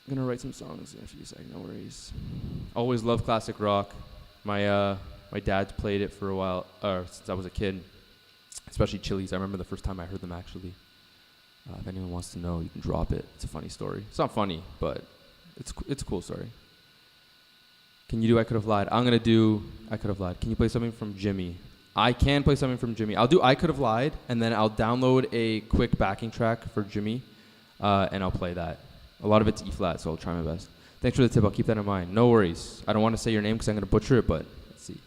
in a few seconds, no worries. Always loved classic rock. My dad played it for a while, since I was a kid, especially Chili's. I remember the first time I heard them, actually. If anyone wants to know, you can drop it. It's a funny story. It's not funny, but it's a cool story. Can you do I Could Have Lied? I'm going to do I Could Have Lied. Can you play something from Jimmy? I can play something from Jimmy. I'll do I Could Have Lied, and then I'll download a quick backing track for Jimmy, and I'll play that. A lot of it's E-flat, so I'll try my best. Thanks for the tip. I'll keep that in mind. No worries. I don't want to say your name because I'm going to butcher it, but let's see.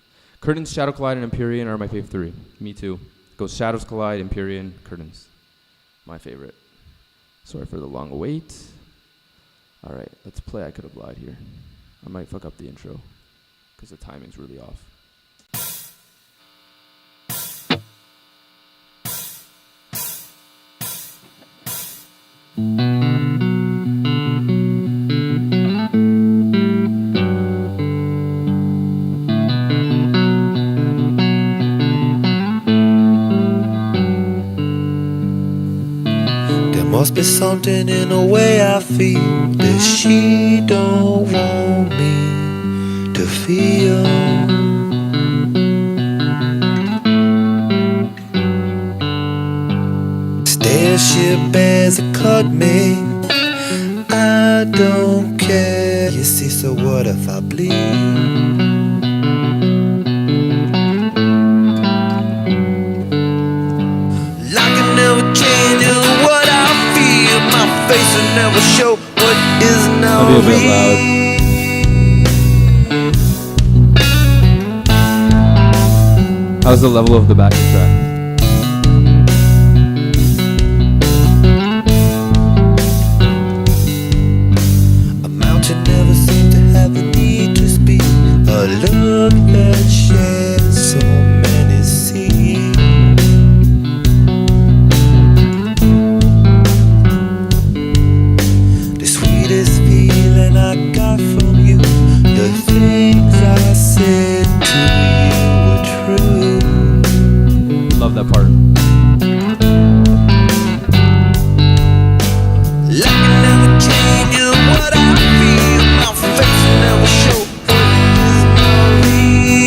Curtains, Shadow Collide, and Empyrean are my favorite three. Me too. It goes Shadows Collide, Empyrean, Curtains. My favorite. Sorry for the long wait. All right, let's play I Could Have Lied here. I might fuck up the intro because the timing's really off. Must be something in the way I feel that she don't want me to feel. Starship as it cut me, I don't care. You see, so what if I bleed? Face will never show what is now. I'll be a bit loud. How's the level of the backing track? A mountain never seemed to have a need to speak. A love that shares so many seas. I got from you, the things I said to you were true. Love that part. Like I never change what I feel. My face will never show what is not real.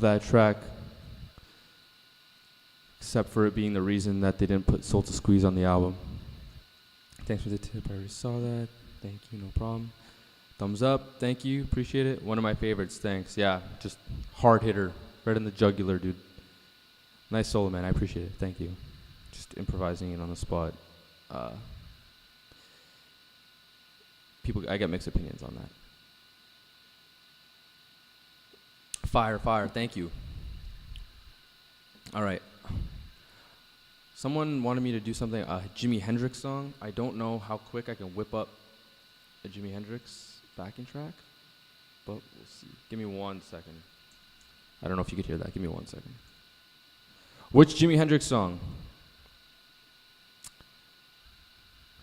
love that track. Except for it being the reason that they didn't put Soul to Squeeze on the album. Thanks for the tip. I already saw that. Thank you. No problem. Thumbs up. Thank you. Appreciate it. One of my favorites. Thanks. Yeah. Just hard hitter. Right in the jugular, dude. Nice solo, man. I appreciate it. Thank you. Just improvising it on the spot. I get mixed opinions on that. Fire. Thank you. All right. Someone wanted me to do something, a Jimi Hendrix song. I don't know how quick I can whip up a Jimi Hendrix backing track, but we'll see. Give me 1 second. I don't know if you could hear that. Give me 1 second. Which Jimi Hendrix song?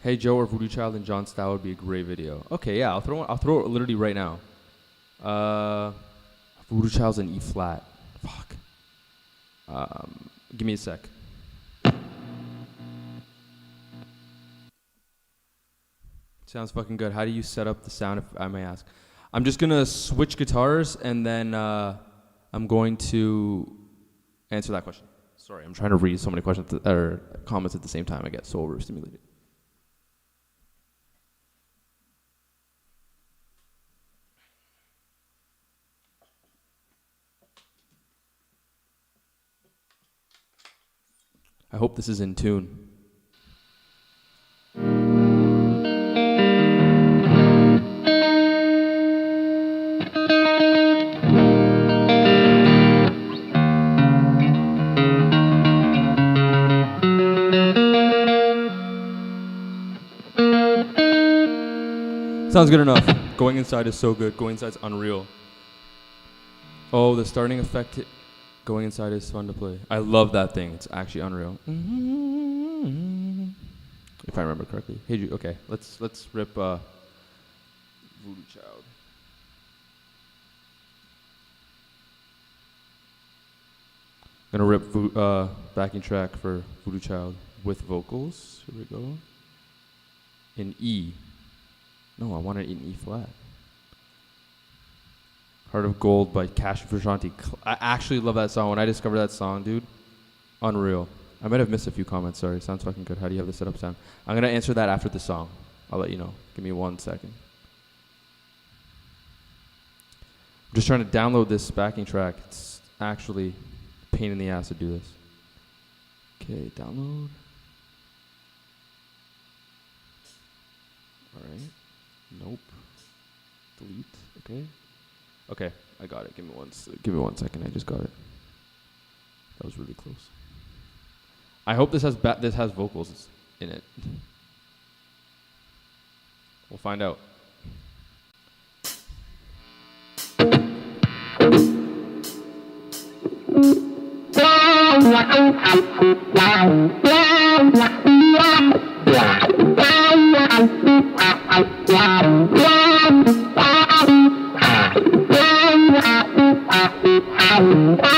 Hey Joe or Voodoo Child and John Style would be a great video. Okay, yeah, I'll throw it literally right now. Voodoo Child's in E flat. Fuck. Give me a sec. Sounds fucking good. How do you set up the sound, if I may ask? I'm just gonna switch guitars and then I'm going to answer that question. Sorry, I'm trying to read so many questions or comments at the same time. I get so overstimulated. I hope this is in tune. Sounds good enough. Going Inside is so good. Going Inside's unreal. Oh, the starting effect. Going Inside is fun to play. I love that thing. It's actually unreal. If I remember correctly. Hey, Jude. Okay, let's rip Voodoo Child. Gonna rip backing track for Voodoo Child with vocals. Here we go. In E. No, I want it in E flat. Heart of Gold by Cash and Frusciante. I actually love that song. When I discovered that song, dude, unreal. I might have missed a few comments. Sorry. Sounds fucking good. How do you have the setup sound? I'm gonna answer that after the song. I'll let you know. Give me 1 second. I'm just trying to download this backing track. It's actually a pain in the ass to do this. Okay, download. All right. Nope. Delete. Okay. Okay, I got it. Give me 1 second. I just got it. That was really close. I hope this has vocals in it. We'll find out.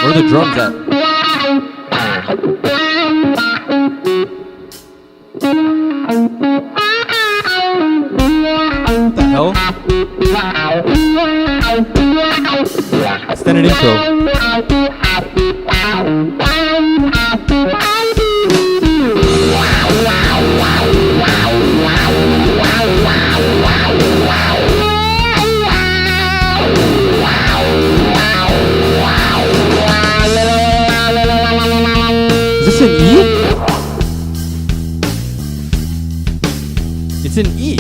Where are the drums at? What the hell? Extended intro. Is this an E? It's an E.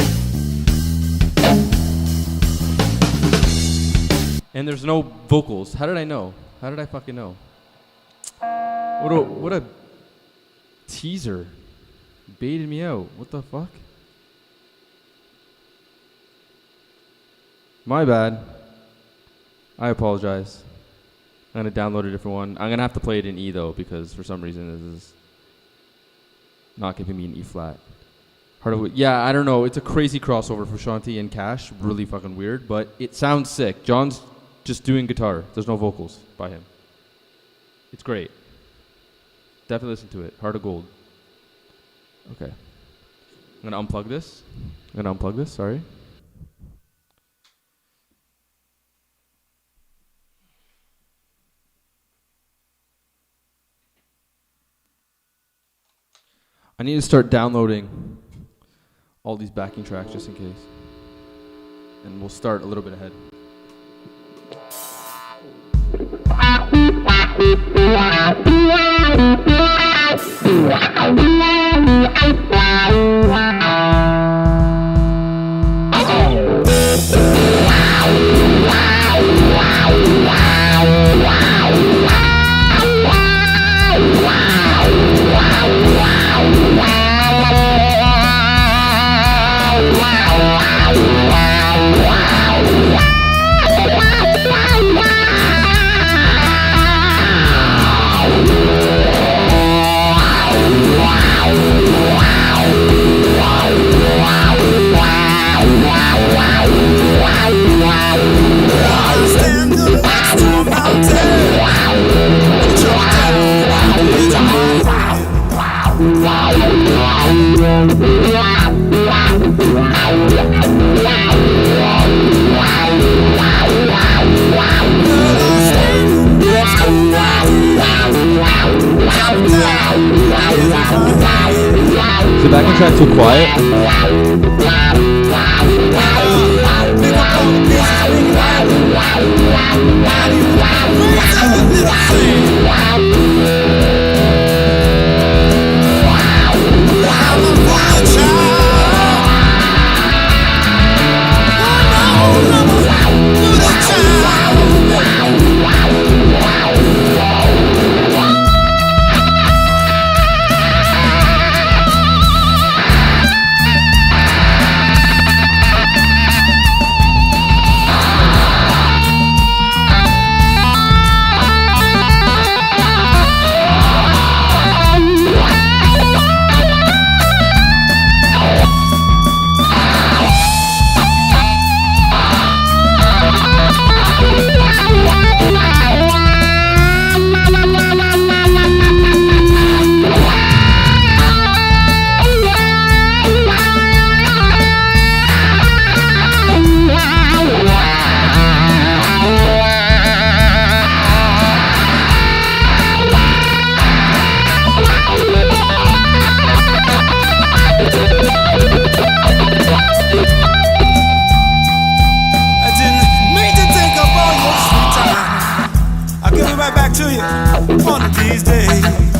And there's no vocals. How did I know? How did I fucking know? What a teaser. Baited me out. What the fuck? My bad. I apologize. I'm gonna download a different one. I'm gonna have to play it in E though, because for some reason this is not giving me an E flat. Yeah, I don't know. It's a crazy crossover for Shanti and Cash. Really fucking weird, but it sounds sick. John's just doing guitar. There's no vocals by him. It's great. Definitely listen to it. Heart of Gold. Okay. I'm gonna unplug this. Sorry. I need to start downloading all these backing tracks just in case. And we'll start a little bit ahead. Is the backing track too quiet?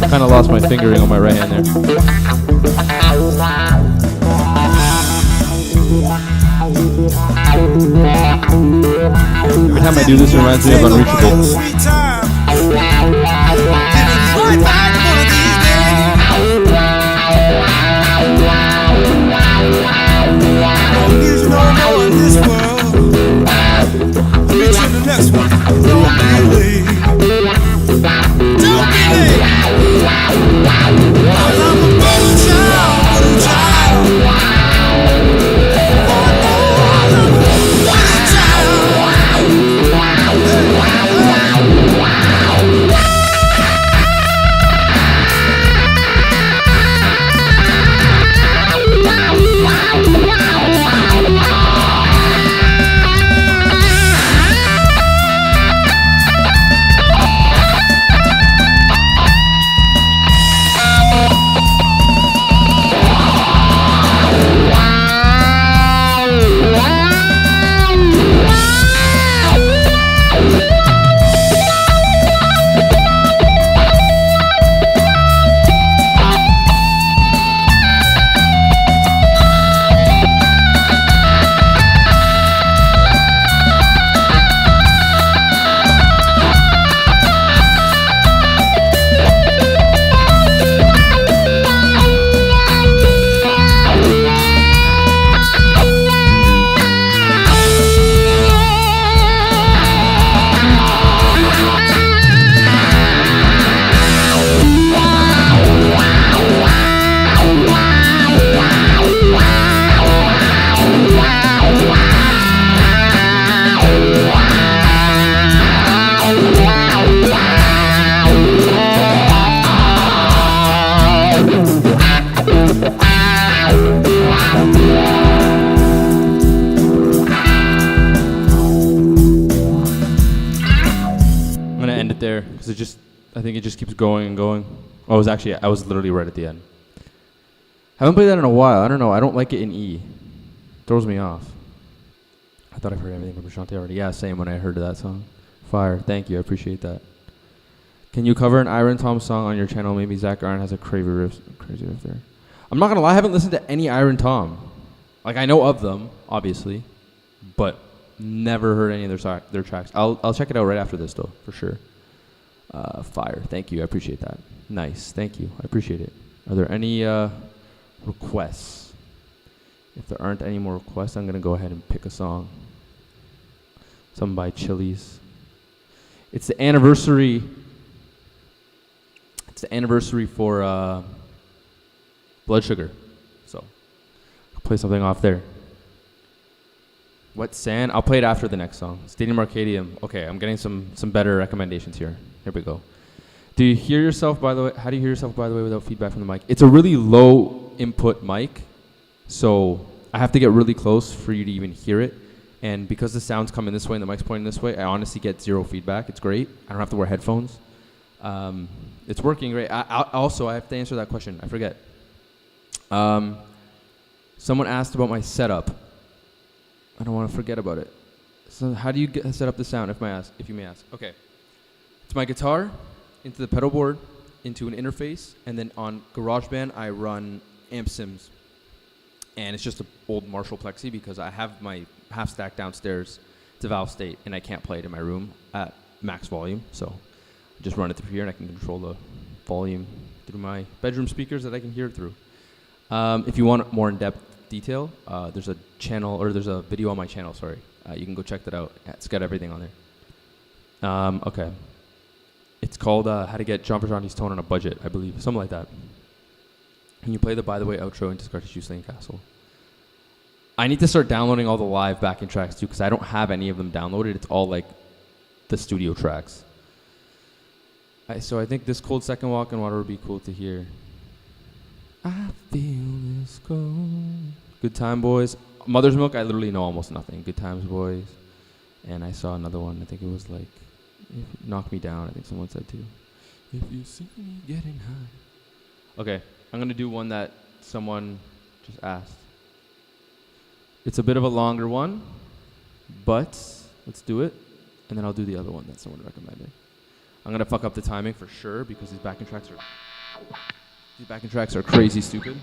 Kind of lost my fingering on my right hand there. Every time I do this, it reminds me of Unreachable. I think it just keeps going and going. I was literally right at the end. Haven't played that in a while. I don't know. I don't like it in E. Throws me off. I thought I've heard everything from Prashant already. Yeah, same when I heard that song. Fire. Thank you. I appreciate that. Can you cover an Iron Tom song on your channel? Maybe Zach Iron has a crazy riff there. I'm not going to lie. I haven't listened to any Iron Tom. Like, I know of them, obviously, but never heard any of their tracks. I'll check it out right after this, though, for sure. Fire. Thank you. I appreciate that. Nice. Thank you. I appreciate it. Are there any requests? If there aren't any more requests, I'm going to go ahead and pick a song. Something by Chili's. It's the anniversary. It's the anniversary for Blood Sugar. So I'll play something off there. Wet Sand? I'll play it after the next song. Stadium Arcadium. Okay, I'm getting some better recommendations here. Here we go. Do you hear yourself, by the way? How do you hear yourself, by the way, without feedback from the mic? It's a really low input mic, so I have to get really close for you to even hear it. And because the sound's coming this way and the mic's pointing this way, I honestly get zero feedback. It's great. I don't have to wear headphones. It's working great. Also, I have to answer that question. I forget. Someone asked about my setup. I don't want to forget about it. So how do you set up the sound, if you may ask? Okay. It's my guitar into the pedal board, into an interface, and then on GarageBand, I run amp sims. And it's just an old Marshall Plexi because I have my half stack downstairs to valve state, and I can't play it in my room at max volume. So I just run it through here, and I can control the volume through my bedroom speakers that I can hear it through. If you want more in-depth detail, there's a channel, or there's a video on my channel, sorry. You can go check that out. It's got everything on there. Okay. It's called How to Get John Frusciante's Tone on a Budget, I believe. Something like that. Can you play the By the Way outro into Scottish Juice Lane Castle? I need to start downloading all the live backing tracks too, because I don't have any of them downloaded. It's all like the studio tracks. So I think this Cold Second Walk in Water would be cool to hear. I feel this cold. Good Time Boys. Mother's Milk, I literally know almost nothing. Good Times Boys. And I saw another one. I think it was like Knock Me Down, I think someone said too. If you see me getting high. Okay, I'm going to do one that someone just asked. It's a bit of a longer one, but let's do it. And then I'll do the other one that someone recommended. I'm going to fuck up the timing for sure because these backing tracks are crazy stupid.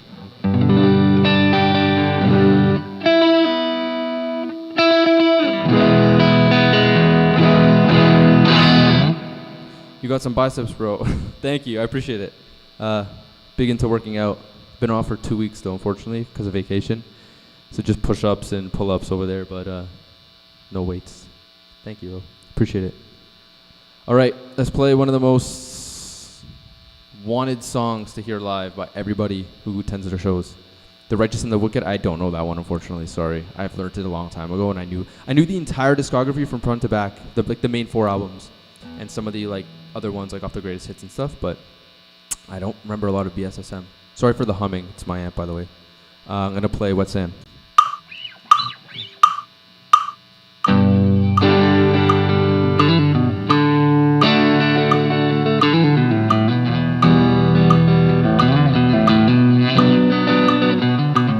You got some biceps, bro. Thank you. I appreciate it. Big into working out. Been off for 2 weeks, though, unfortunately, because of vacation. So just push-ups and pull-ups over there, but no weights. Thank you. Appreciate it. All right, let's play one of the most wanted songs to hear live by everybody who attends their shows. The Righteous and the Wicked. I don't know that one, unfortunately. Sorry. I've learned it a long time ago, and I knew the entire discography from front to back, the main 4 albums, and some of the like other ones like off the greatest hits and stuff. But I don't remember a lot of BSSM. Sorry for the humming. It's my amp, by the way. I'm gonna play Wet Sand.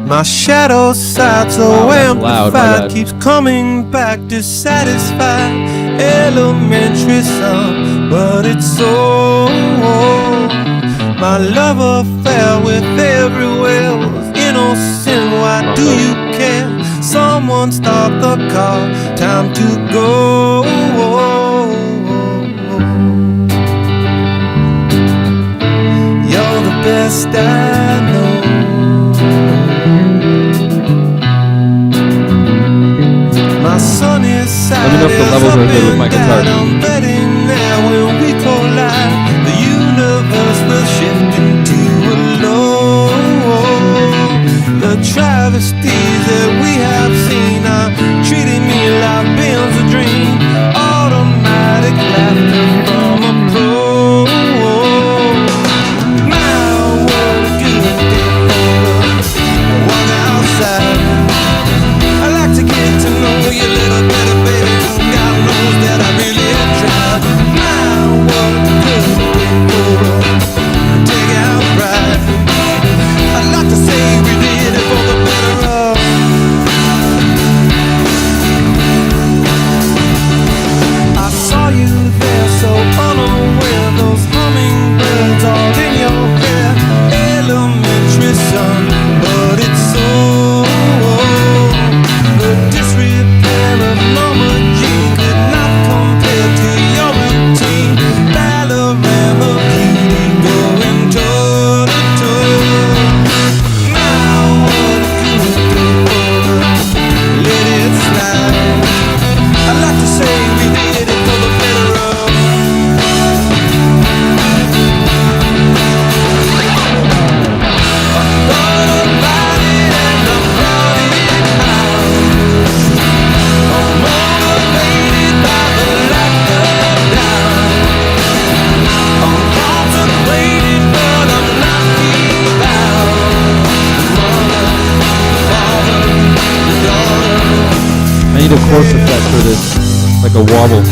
My shadow side so amplified keeps coming back dissatisfied. Elementary song, but it's so my love affair with everywhere was innocent. Why do you care? Someone stop the car, time to go. You're the best I know. My sunny side. Let me know if the levels are good with my guitar. I'm betting now when we collide, the universe will shift into a low. The travesties that we have seen are treating me like Ben's a dream. Automatic laughter from a pro. My world, good day, walk outside. I like to get to know you a little better, baby. God knows that I really tried. My world, good day, take out right. I'd like to say need a chorus effect for this, like a wobble.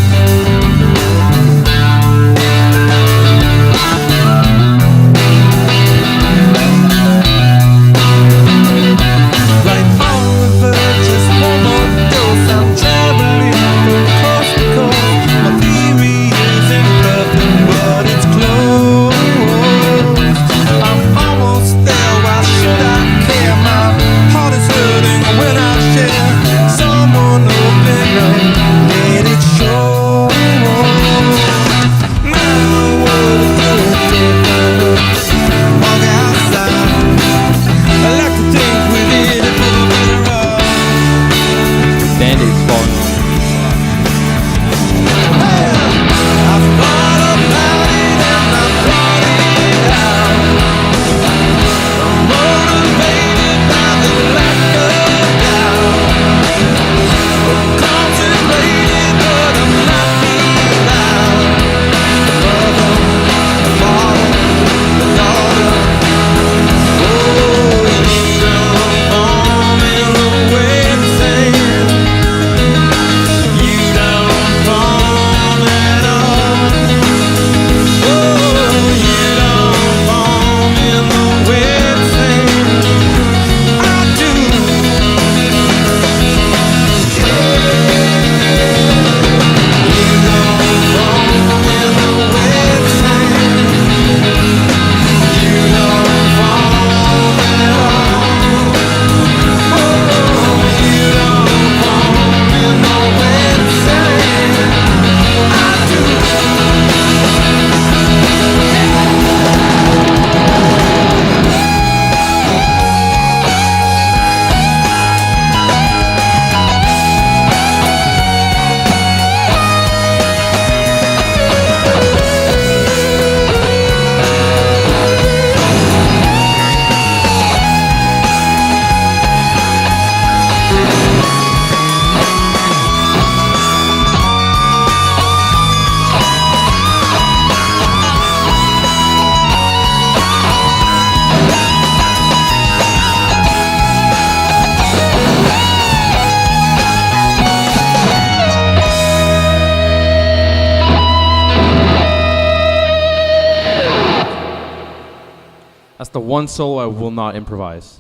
The one solo I will not improvise.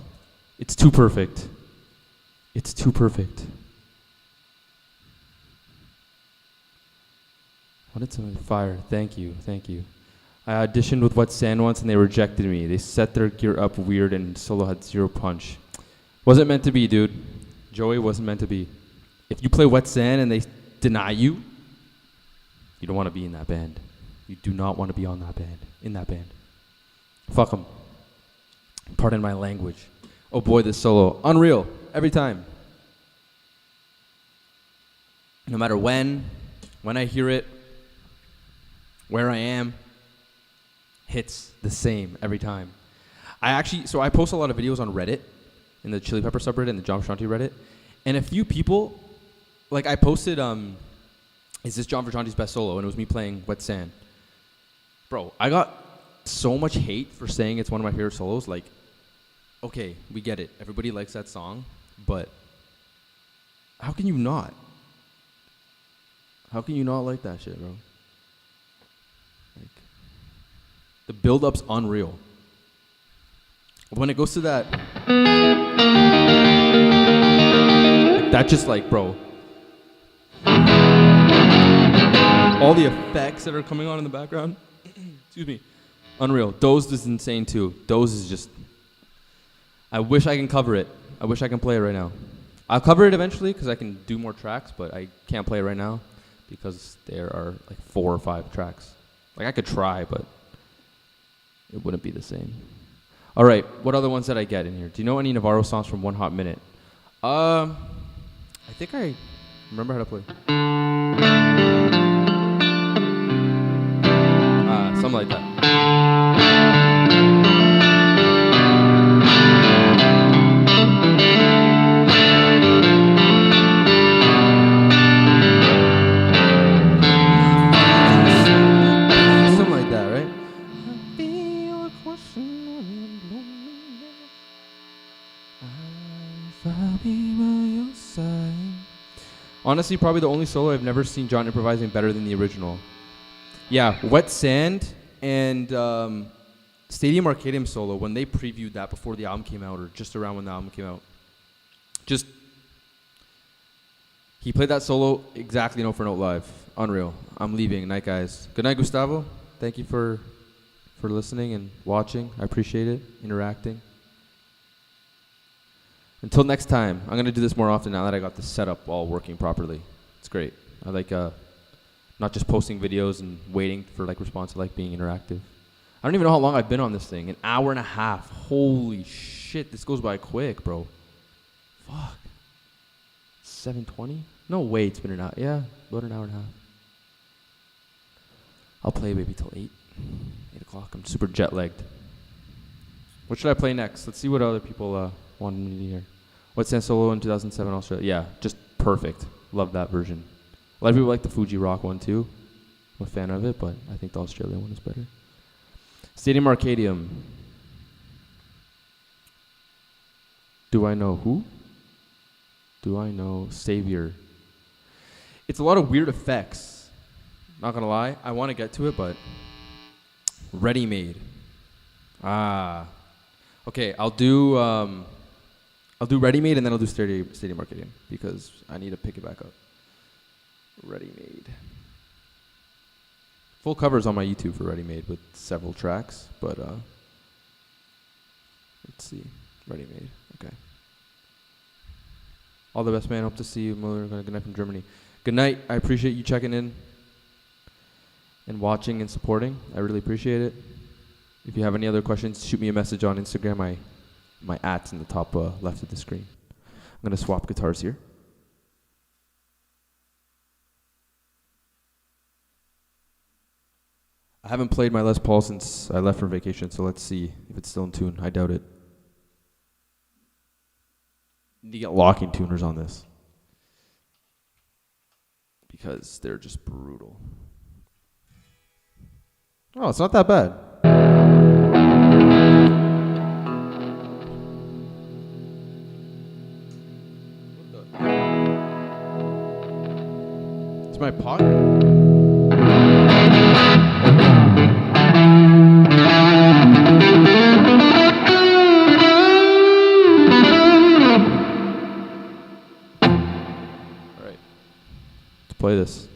It's too perfect. It's too perfect. What did somebody fire? Thank you, thank you. I auditioned with Wet Sand once and they rejected me. They set their gear up weird and solo had zero punch. Wasn't meant to be, dude. Joey, wasn't meant to be. If you play Wet Sand and they deny you, you don't want to be in that band. You do not want to be on that band, in that band. Fuck them. Pardon my language. Oh boy, this solo. Unreal. Every time. No matter when I hear it, where I am, hits the same every time. I post a lot of videos on Reddit, in the Chili Pepper subreddit and the John Frusciante Reddit, and a few people, like I posted, is this John Frusciante's best solo? And it was me playing Wet Sand. Bro, I got so much hate for saying it's one of my favorite solos. Like, okay, we get it. Everybody likes that song, but how can you not? How can you not like that shit, bro? Like, the build-up's unreal. When it goes to that, like, that just like, bro, all the effects that are coming on in the background, excuse me, unreal. Dozed is insane too. Dozed is just, I wish I can cover it. I wish I can play it right now. I'll cover it eventually because I can do more tracks, but I can't play it right now because there are like 4 or 5 tracks. Like I could try, but it wouldn't be the same. All right, what other ones did I get in here? Do you know any Navarro songs from One Hot Minute? I think I remember how to play. Something like that. Honestly, probably the only solo I've never seen John improvising better than the original. Yeah, Wet Sand and Stadium Arcadium solo, when they previewed that before the album came out, or just around when the album came out. He played that solo exactly note for note live. Unreal. I'm leaving. Night, guys. Good night, Gustavo. Thank you for listening and watching. I appreciate it. Interacting. Until next time, I'm going to do this more often now that I got the setup all working properly. It's great. I like not just posting videos and waiting for like response. I like being interactive. I don't even know how long I've been on this thing. An hour and a half. Holy shit. This goes by quick, bro. Fuck. 7:20? No way it's been an hour. Yeah, about an hour and a half. I'll play maybe till 8 o'clock. I'm super jet lagged. What should I play next? Let's see what other people wanted me to hear. What's Sand solo in 2007 Australia? Yeah, just perfect. Love that version. A lot of people like the Fuji Rock one too. I'm a fan of it, but I think the Australian one is better. Stadium Arcadium. Do I know who? Do I know Savior? It's a lot of weird effects. Not gonna lie, I want to get to it, but Ready Made. Okay, I'll do Ready Made and then I'll do Stadium Arcadium because I need to pick it back up. Ready Made. Full covers on my YouTube for Ready Made with several tracks, but let's see. Ready Made. Okay. All the best, man. Hope to see you. Good night from Germany. Good night. I appreciate you checking in and watching and supporting. I really appreciate it. If you have any other questions, shoot me a message on Instagram. My @'s in the top left of the screen. I'm going to swap guitars here. I haven't played my Les Paul since I left for vacation, so let's see if it's still in tune. I doubt it. Need to get locking tuners on this because they're just brutal. Oh, it's not that bad. It's my pocket. Play this.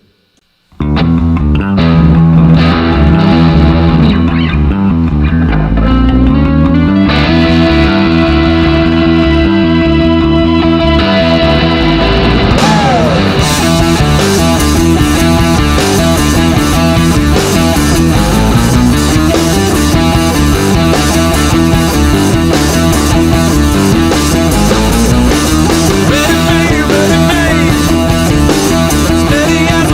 Ready, made, steady as a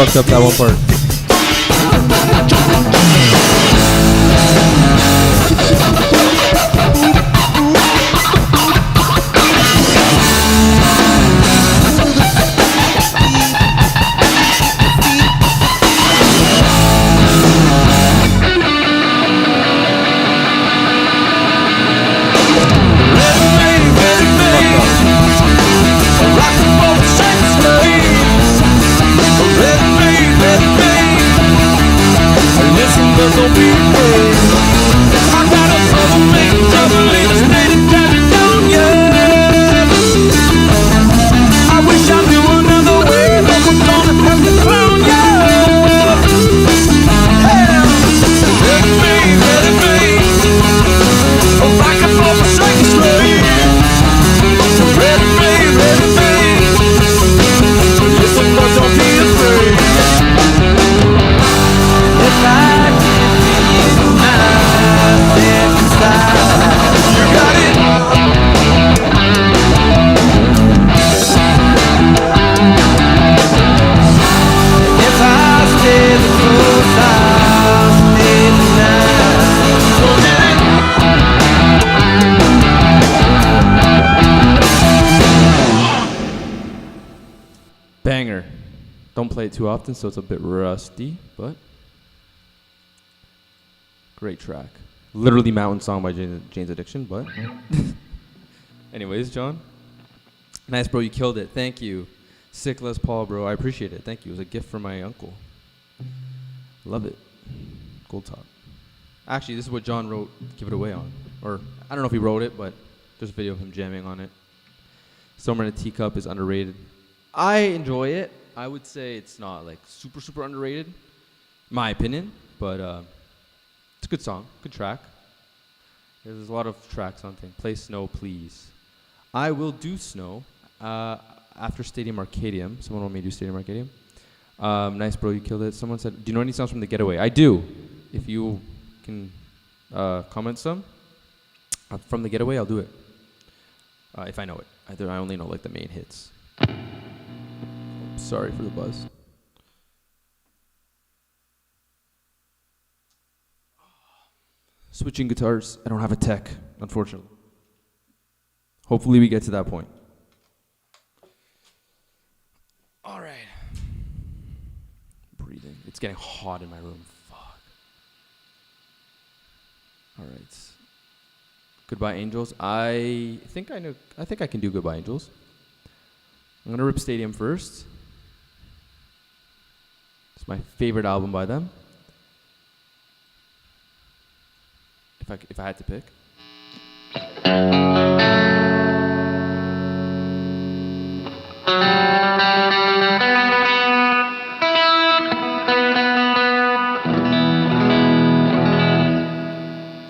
fucked up that one part. Banger. Don't play it too often, so it's a bit rusty, but great track. Literally Mountain Song by Jane's Addiction, but anyways, John. Nice, bro. You killed it. Thank you. Sick Les Paul, bro. I appreciate it. Thank you. It was a gift from my uncle. Love it. Gold top. Actually, this is what John wrote Give It Away on. Or, I don't know if he wrote it, but there's a video of him jamming on it. Summer in a Teacup is underrated. I enjoy it. I would say it's not like super underrated, my opinion, but it's a good song, good track. There's a lot of tracks on thing. Play Snow, please. I will do Snow after Stadium Arcadium. Someone want me to do Stadium Arcadium. Nice, bro, you killed it. Someone said, do you know any songs from The Getaway? I do. If you can comment some from The Getaway, I'll do it. If I know it. I only know like the main hits. Sorry for the buzz. Switching guitars. I don't have a tech, unfortunately. Hopefully we get to that point. All right. Breathing. It's getting hot in my room. Fuck. All right. Goodbye Angels. I think I can do Goodbye Angels. I'm gonna rip Stadium first. It's my favorite album by them. If I had to pick.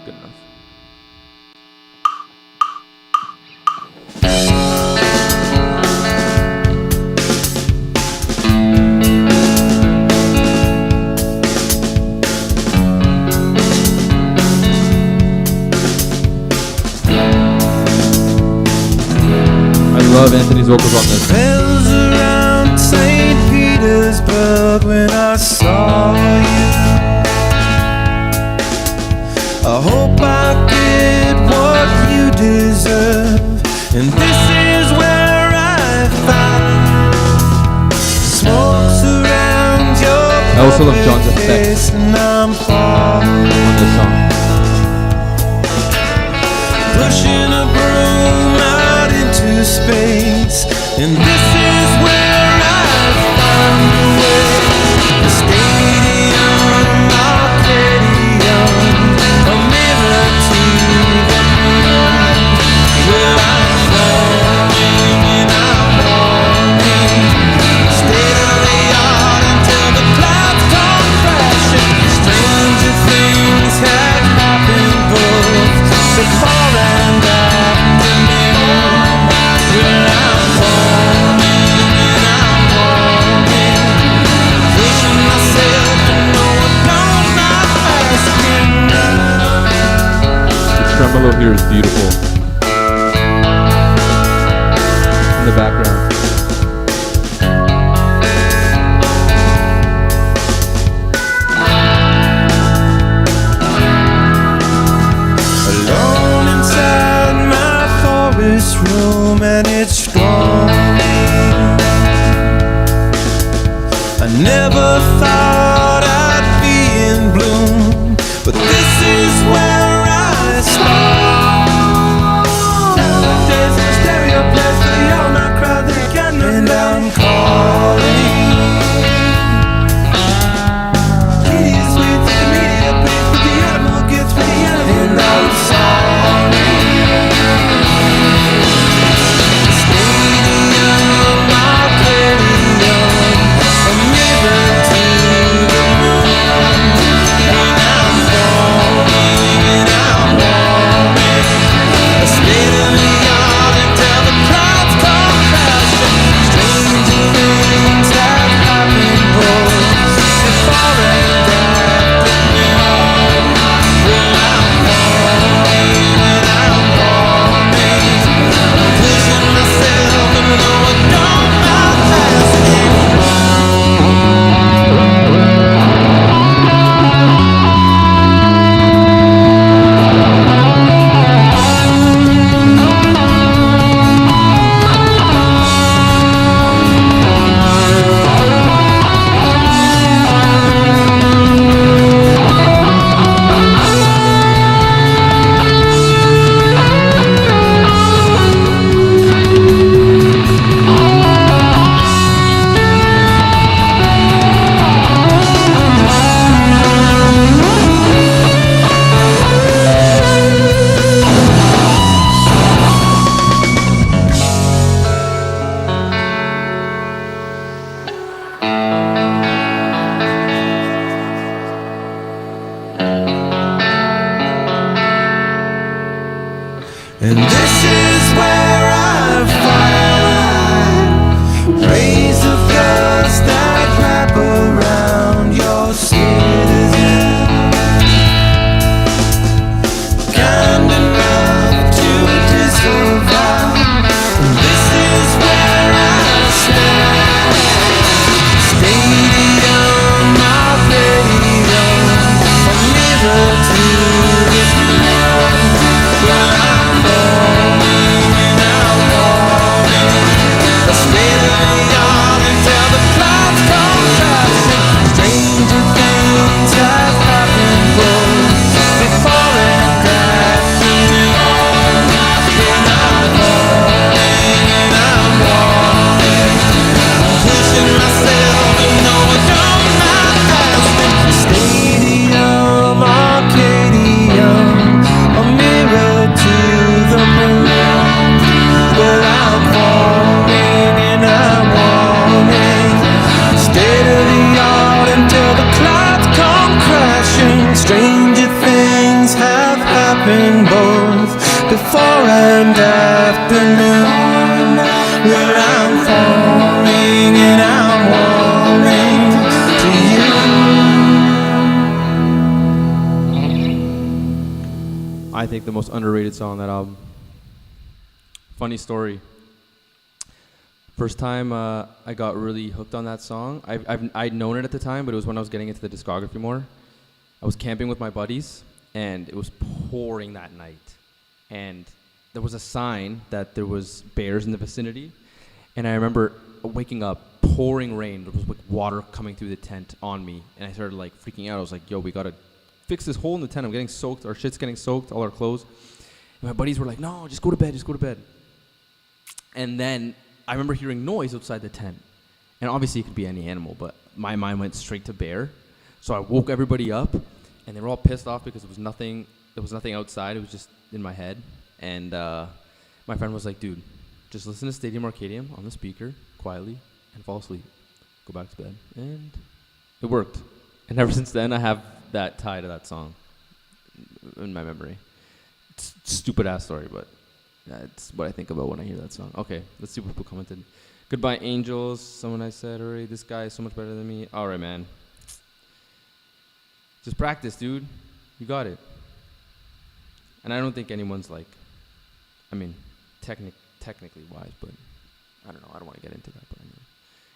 Good enough. Love Anthony's vocals on this. Bells around St. Petersburg when I saw you. I hope I get what you deserve, and this is where I find smoke surrounds your I also love John's effects and I'm on this song. Pushing a broom out into space, and this is where I found the way. The stadium, Arcadium, a mirror to the moon. Well, I'm falling and I'm walking, state of the art until the clouds come crashing. Stranger things have happened both before and after me. Well, I'm falling and I'm walking, pushing myself to know what comes not asking. The tremolo here is beautiful. In the background. perfume and it's strong. I never thought I'd be in bloom, but this is where I start. Nowadays the stereo plays for the all-night crowd that got no and I'm calling. Katie is sweet to the media, pays for the animal, gets for the animal, and I'm sorry. Stadium, Arcadium, a mirror to the moon. And I'm falling, and I'm warming. A state of the art until the clouds come crashing. Stranger things have happened both before and after noon. Well, I'm falling, and I'm warming. I'm pushing myself, and no, it don't outlast me. And this is where I find rays of dust that wrap around your citizen, kind enough to disavow. And this is where I stand. Stadium, Arcadium, a mirror to this man. Well, I'm falling, and I'm warming. A state of the art until the clouds come crashing. Stranger things have happened both before and after noon. And I'm falling, and I'm warming. I'm pushing myself, and no, it don't outlast me. Stadium, Arcadium, a mirror to the moon. Well, I'm falling, and I'm warming. State of the art until the clouds come crashing. Stranger things have happened both before and after noon. Well, I'm falling, and I'm warming to you. I think the most underrated song on that album. Funny story. First time I got really hooked on that song, I'd known it at the time, but it was when I was getting into the discography more. I was camping with my buddies, and it was pouring that night. And there was a sign that there was bears in the vicinity. And I remember waking up, pouring rain. There was like water coming through the tent on me. And I started like freaking out. I was like, yo, we gotta fix this hole in the tent. I'm getting soaked. Our shit's getting soaked, all our clothes. And my buddies were like, no, just go to bed, just go to bed. And then I remember hearing noise outside the tent. And obviously it could be any animal, but my mind went straight to bear. So I woke everybody up, and they were all pissed off because there was nothing outside. It was just in my head. And my friend was like, dude, just listen to Stadium Arcadium on the speaker quietly and fall asleep. Go back to bed. And it worked. And ever since then, I have that tie to that song in my memory. It's a stupid-ass story, but that's what I think about when I hear that song. Okay, let's see what people commented. Goodbye, Angels. Someone I said already, this guy is so much better than me. All right, man. Just practice, dude. You got it. And I don't think anyone's like, I mean, technically wise, but I don't know. I don't want to get into that, but anyway.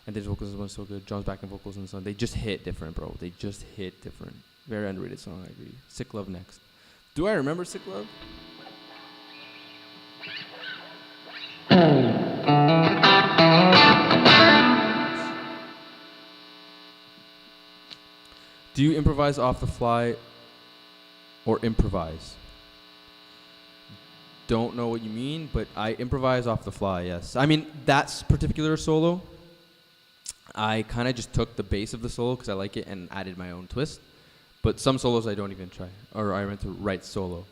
And his vocals was so good. John's backing vocals and so on. They just hit different, bro. They just hit different. Very underrated song, I agree. Sick Love next. Do I remember Sick Love? Do you improvise off the fly or improvise? Don't know what you mean, but I improvise off the fly, yes. I mean, that particular solo, I kind of just took the bass of the solo because I like it and added my own twist. But some solos I don't even try, or I meant to write solo.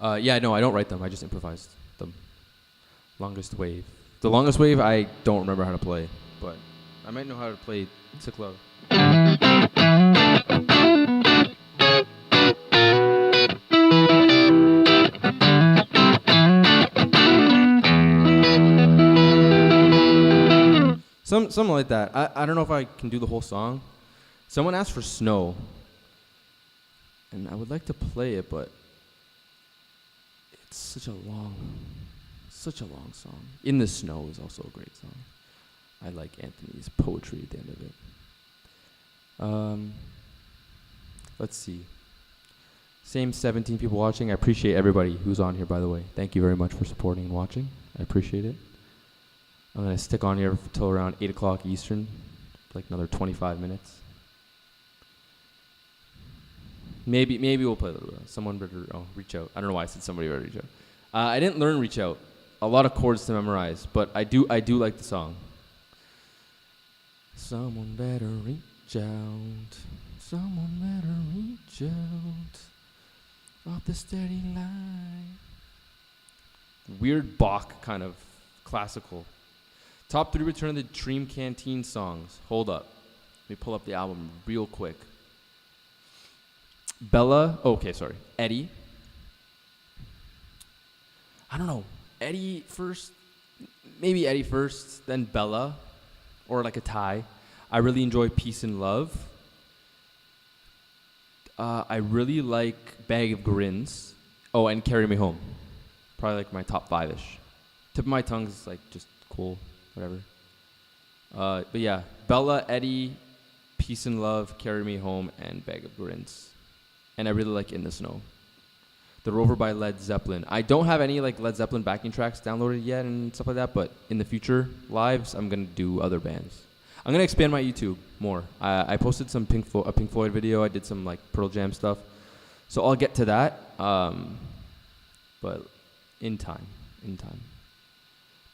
Yeah, no, I don't write them. I just improvised them. Longest Wave. The Longest Wave, I don't remember how to play, but I might know how to play Sick Love. Something like that. I don't know if I can do the whole song. Someone asked for Snow, and I would like to play it, but it's such a long song. In the Snow is also a great song. I like Anthony's poetry at the end of it. Let's see. Same 17 people watching. I appreciate everybody who's on here, by the way. Thank you very much for supporting and watching. I appreciate it. I'm going to stick on here till around 8 o'clock Eastern, like another 25 minutes. Maybe we'll play a little bit. Someone better reach out. I don't know why I said somebody better reach out. I didn't learn Reach Out. A lot of chords to memorize, but I do like the song. Someone better reach out. Someone better reach out. Off the steady line. Weird Bach kind of classical. Top 3 Return of the Dream Canteen songs. Hold up. Let me pull up the album real quick. Bella. Okay, sorry. Eddie. I don't know. Eddie first. Maybe Eddie first, then Bella. Or like a tie. I really enjoy Peace and Love. I really like Bag of Grins. Oh, and Carry Me Home. Probably like my top 5-ish. Tip of my tongue is like just cool. Whatever. But yeah, Bella, Eddie, Peace and Love, Carry Me Home, and Bag of Grins. And I really like In the Snow. The Rover by Led Zeppelin. I don't have any like Led Zeppelin backing tracks downloaded yet and stuff like that, but in the future lives, I'm going to do other bands. I'm going to expand my YouTube more. I posted some a Pink Floyd video. I did some like Pearl Jam stuff. So I'll get to that. But in time.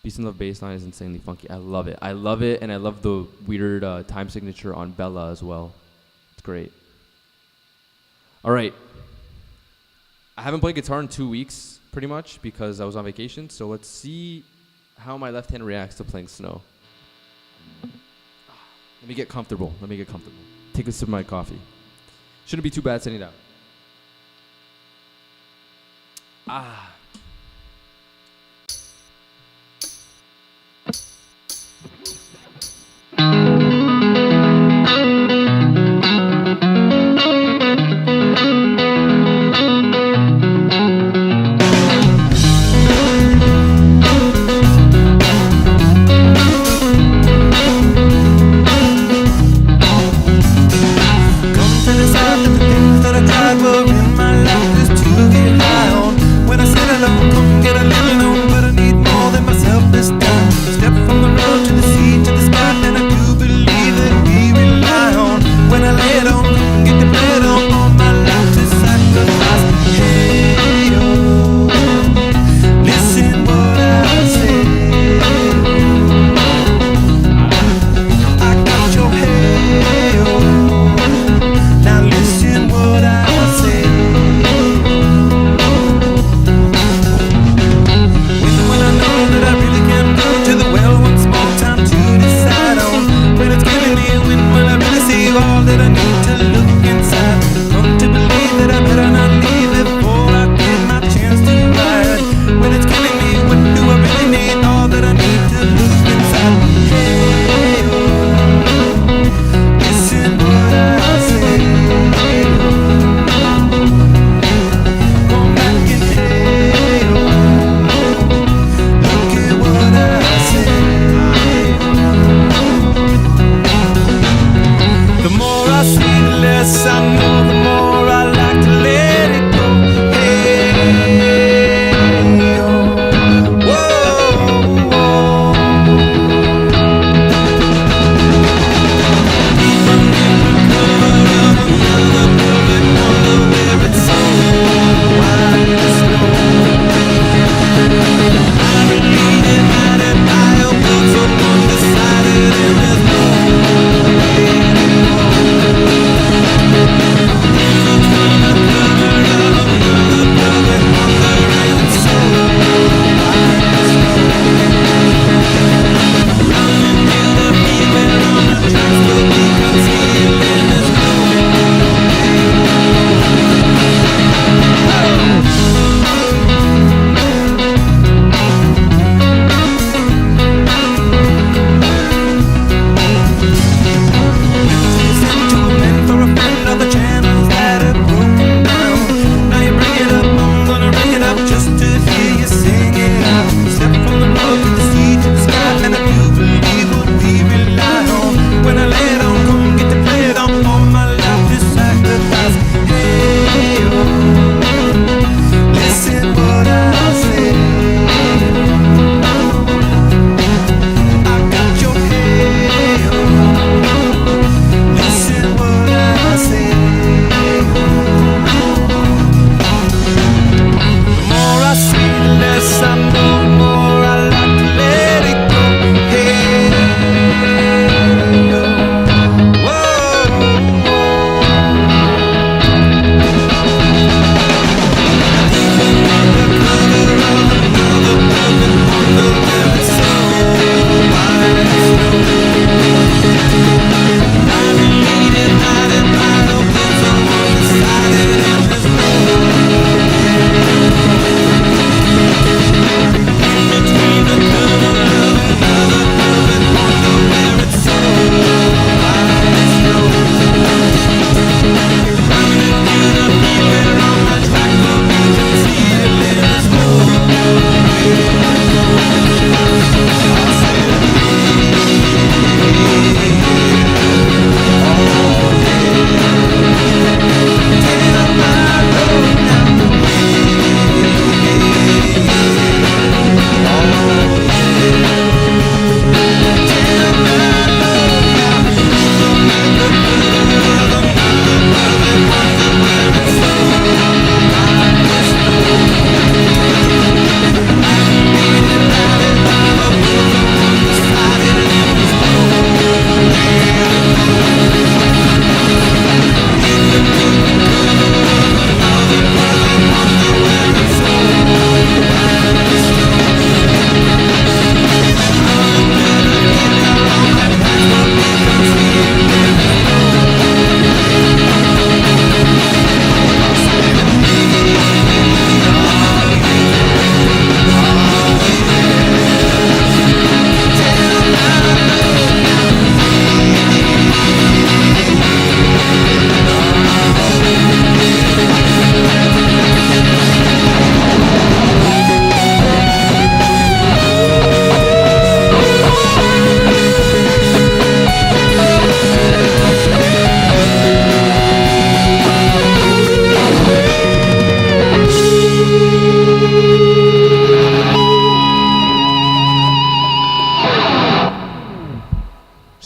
Peace and Love bassline is insanely funky. I love it, and I love the weird time signature on Bella as well. It's great. All right. I haven't played guitar in 2 weeks, pretty much, because I was on vacation. So let's see how my left hand reacts to playing Snow. Let me get comfortable. Take a sip of my coffee. Shouldn't be too bad sitting down. Were in my life just to get high on. When I said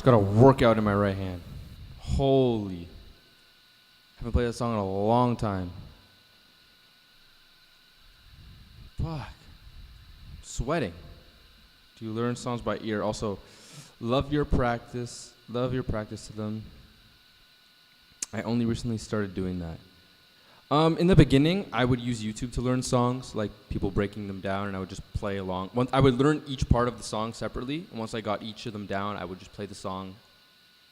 Just got a workout in my right hand. Holy. Haven't played that song in a long time. Fuck. Sweating. Do you learn songs by ear? Also, love your practice. Love your practice to them. I only recently started doing that. In the beginning, I would use YouTube to learn songs, like people breaking them down, and I would just play along. I would learn each part of the song separately, and once I got each of them down, I would just play the song,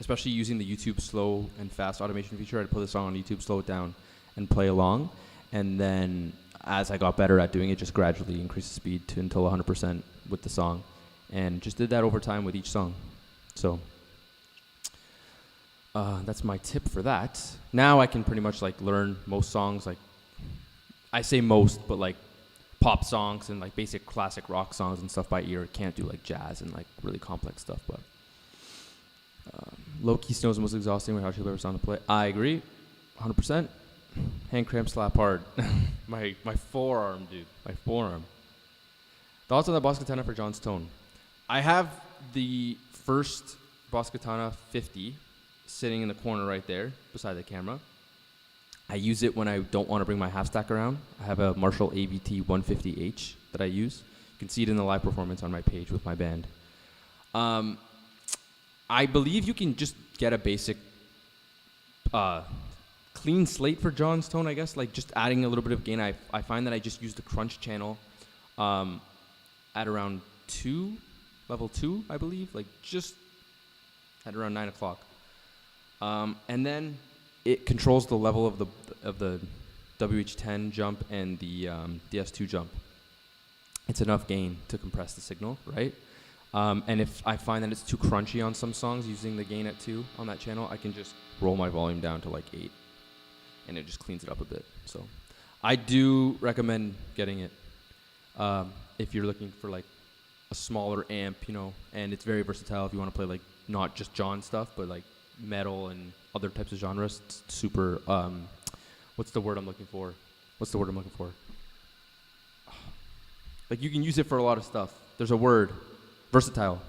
especially using the YouTube slow and fast automation feature. I'd put the song on YouTube, slow it down, and play along. And then as I got better at doing it, just gradually increase the speed to until 100% with the song. And just did that over time with each song. So that's my tip for that. Now I can pretty much like learn most songs. Like I say most, but like pop songs and like basic classic rock songs and stuff by ear. Can't do like jazz and like really complex stuff. But low key snow is the most exhausting when RHCP ever sound to play. I agree, 100%. Hand cramp slap hard. my forearm, dude. My forearm. Thoughts on the Boss Katana for John's tone? I have the first Boss Katana 50 sitting in the corner right there beside the camera. I use it when I don't want to bring my half stack around. I have a Marshall AVT 150H that I use. You can see it in the live performance on my page with my band. I believe you can just get a basic clean slate for John's tone, I guess, like just adding a little bit of gain. I find that I just use the crunch channel at around level 2, I believe, like just at around 9 o'clock. And then it controls the level of the WH10 jump and the DS2 jump. It's enough gain to compress the signal, right? And if I find that it's too crunchy on some songs using the gain at 2 on that channel, I can just roll my volume down to like 8, and it just cleans it up a bit. So I do recommend getting it if you're looking for like a smaller amp, you know, and it's very versatile if you want to play like not just John stuff, but like metal and other types of genres. It's super, what's the word I'm looking for? Like you can use it for a lot of stuff. There's a word, versatile.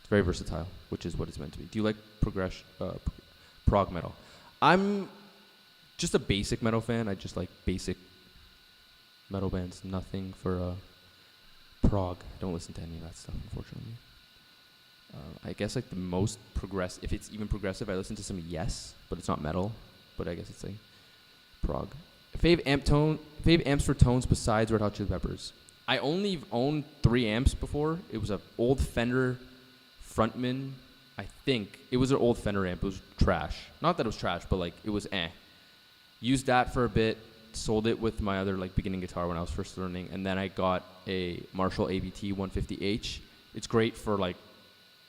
It's very versatile, which is what it's meant to be. Do you like prog metal? I'm just a basic metal fan. I just like basic metal bands. Nothing for prog. I don't listen to any of that stuff, unfortunately. I guess like the most if it's even progressive, I listen to some Yes, but it's not metal. But I guess it's like prog. Fave amps for tones besides Red Hot Chili Peppers. I only owned 3 amps before. It was an old Fender Frontman. I think it was an old Fender amp. It was trash. Not that it was trash, but like it was Used that for a bit. Sold it with my other like beginning guitar when I was first learning, and then I got a Marshall AVT 150H. It's great for like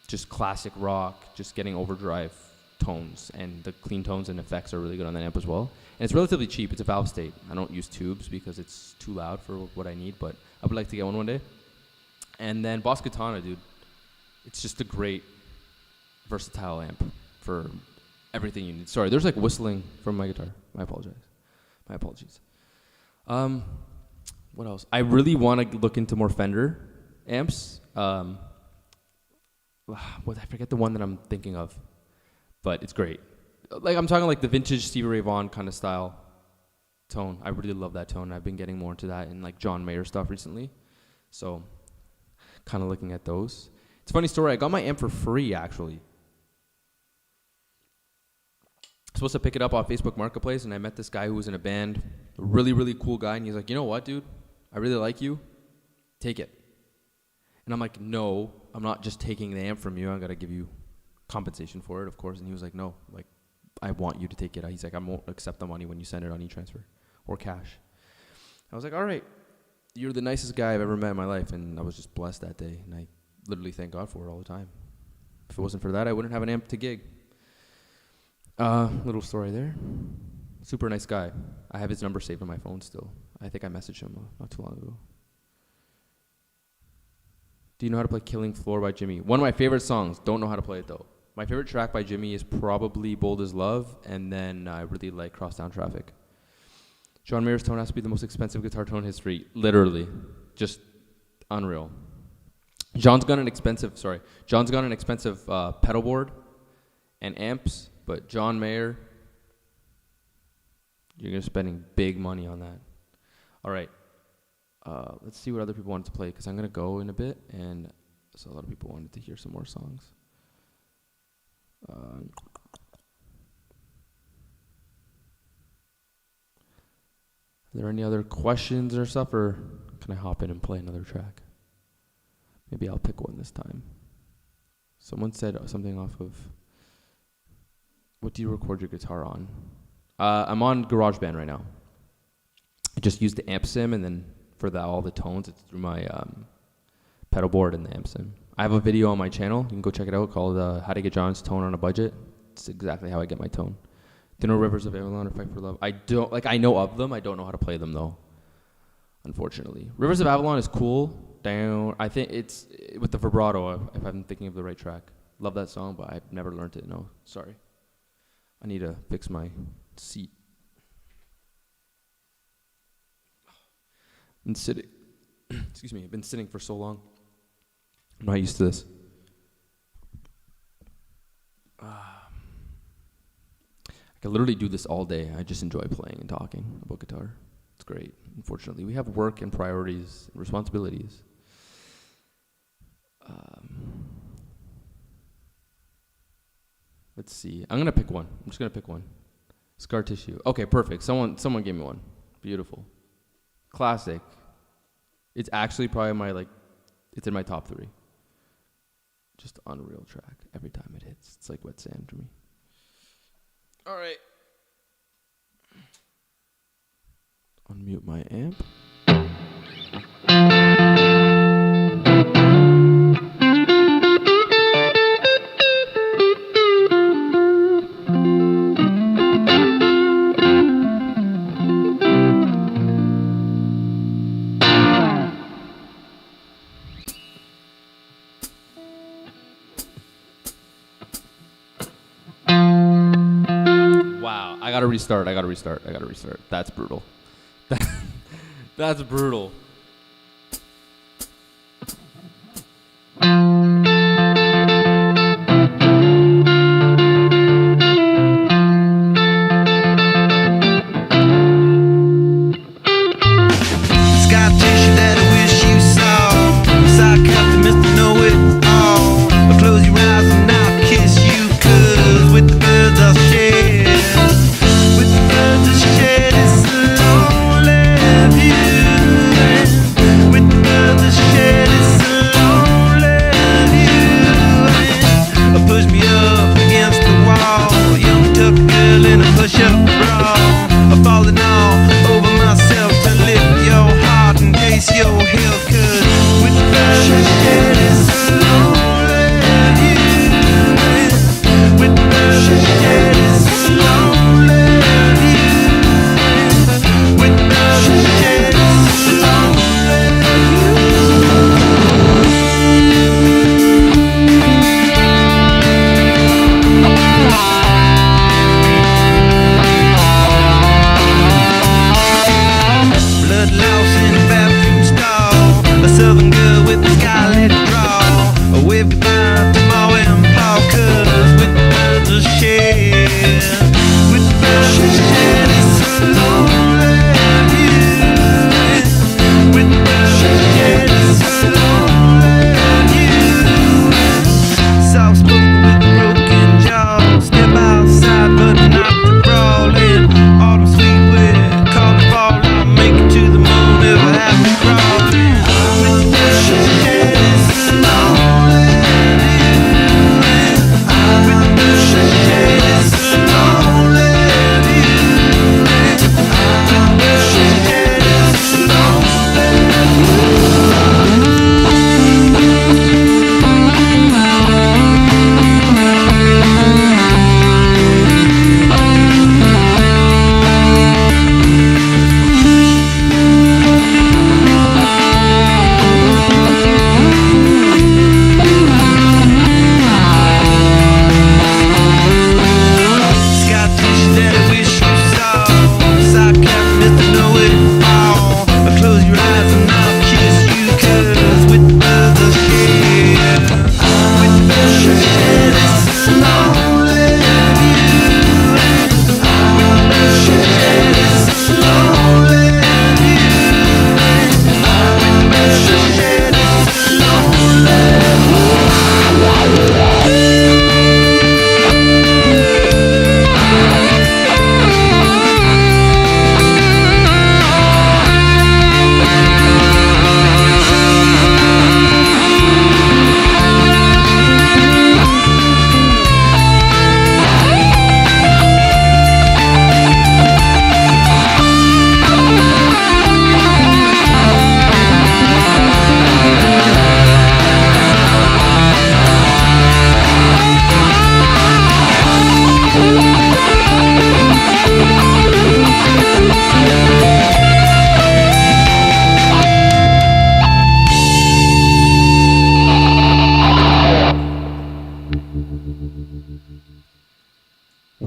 just classic rock, just getting overdrive tones, and the clean tones and effects are really good on that amp as well. And it's relatively cheap. It's a valve state. I don't use tubes because it's too loud for what I need, but I would like to get one day. And then Boss Katana, dude. It's just a great versatile amp for everything you need. Sorry, there's like whistling from my guitar. My apologies. What else? I really want to look into more Fender amps. I forget the one that I'm thinking of, but it's great. Like I'm talking like the vintage Stevie Ray Vaughan kind of style tone. I really love that tone. I've been getting more into that and like John Mayer stuff recently. So kind of looking at those. It's a funny story. I got my amp for free actually. Supposed to pick it up off Facebook Marketplace, and I met this guy who was in a band, a really, really cool guy, and he's like, you know what, dude? I really like you. Take it. And I'm like, no, I'm not just taking the amp from you. I got to give you compensation for it, of course. And he was like, no, like, I want you to take it. He's like, I won't accept the money when you send it on e-transfer or cash. I was like, all right, you're the nicest guy I've ever met in my life, and I was just blessed that day, and I literally thank God for it all the time. If it wasn't for that, I wouldn't have an amp to gig. Little story there. Super nice guy. I have his number saved on my phone still. I think I messaged him not too long ago. Do you know how to play Killing Floor by Jimmy? One of my favorite songs. Don't know how to play it though. My favorite track by Jimmy is probably Bold as Love, and then I really like Crosstown Traffic. John Mayer's tone has to be the most expensive guitar tone in history. Literally. Just unreal. John's got an expensive pedal board and amps, but John Mayer, you're gonna be spending big money on that. All right, let's see what other people wanted to play, because I'm gonna go in a bit, and so a lot of people wanted to hear some more songs. Are there any other questions or stuff, or can I hop in and play another track? Maybe I'll pick one this time. Someone said something off of, what do you record your guitar on? I'm on GarageBand right now. I just use the amp sim, and then for all the tones, it's through my pedal board and the amp sim. I have a video on my channel. You can go check it out, called How to Get John's Tone on a Budget. It's exactly how I get my tone. Do you know Rivers of Avalon or Fight for Love? I know of them. I don't know how to play them, though, unfortunately. Rivers of Avalon is cool. Down. I think it's with the vibrato, if I'm thinking of the right track. Love that song, but I've never learned it. No, sorry. I need to fix my seat. Been sitting. Excuse me. I've been sitting for so long. I'm not used to this. I can literally do this all day. I just enjoy playing and talking about guitar. It's great. Unfortunately, we have work and priorities and responsibilities. Let's see. I'm gonna pick one. I'm just gonna pick one. Scar Tissue. Okay, perfect. Someone gave me one. Beautiful. Classic. It's actually probably it's in my top 3. Just unreal track. Every time it hits, it's like wet sand for me. All right. Unmute my amp. Wow, I gotta restart. That's brutal. That's brutal. With the birds of shed, it's a lonely view.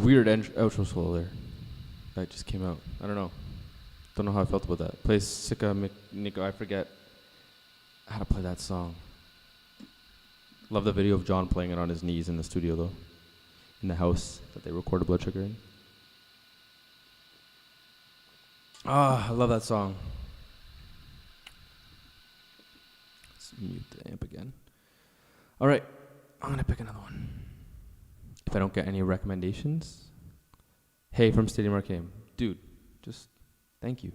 weird outro solo there that just came out. I don't know. Don't know how I felt about that. Plays Sika Nico. I forget how to play that song. Love the video of John playing it on his knees in the studio though, in the house that they recorded Blood Sugar in. Ah, I love that song. Let's mute the amp again. All right, I'm gonna pick another one. If I don't get any recommendations, hey from Stadium Arcadium, dude, just thank you.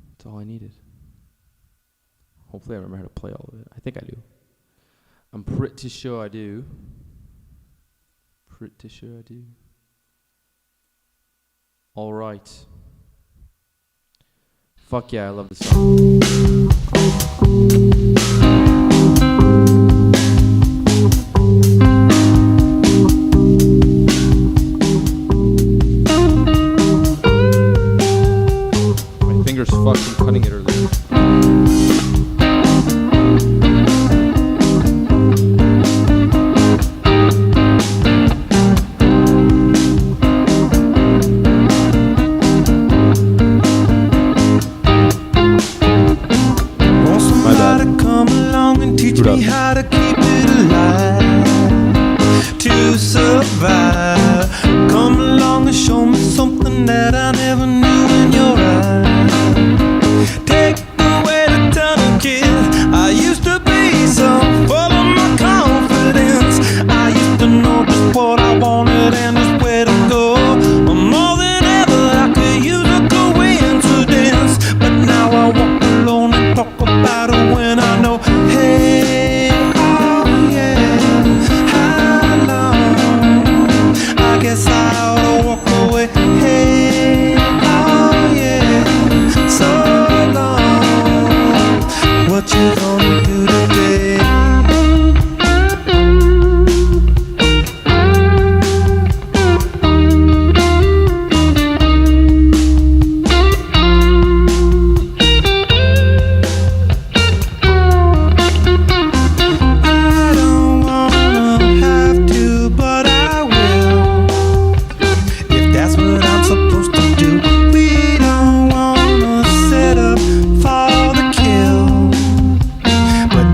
That's all I needed. Hopefully I remember how to play all of it. I think I do. I'm pretty sure I do. Pretty sure I do. All right. Fuck yeah, I love this song. My fingers fucking cutting it earlier. How to keep it alive, to survive. Come along and show me something that I never knew in your eyes. Take away the tunnel kid. I used to be so full of my confidence. I used to know just what I wanted and just where to go. More than ever I could use a coincidence. But now I walk alone and talk about it when I know, hey, guess I ought to walk away. Hey, oh yeah, so long. What you gonna do today? I don't wanna have to, but I will. That's what I'm supposed to do. We don't wanna set up for the kill, but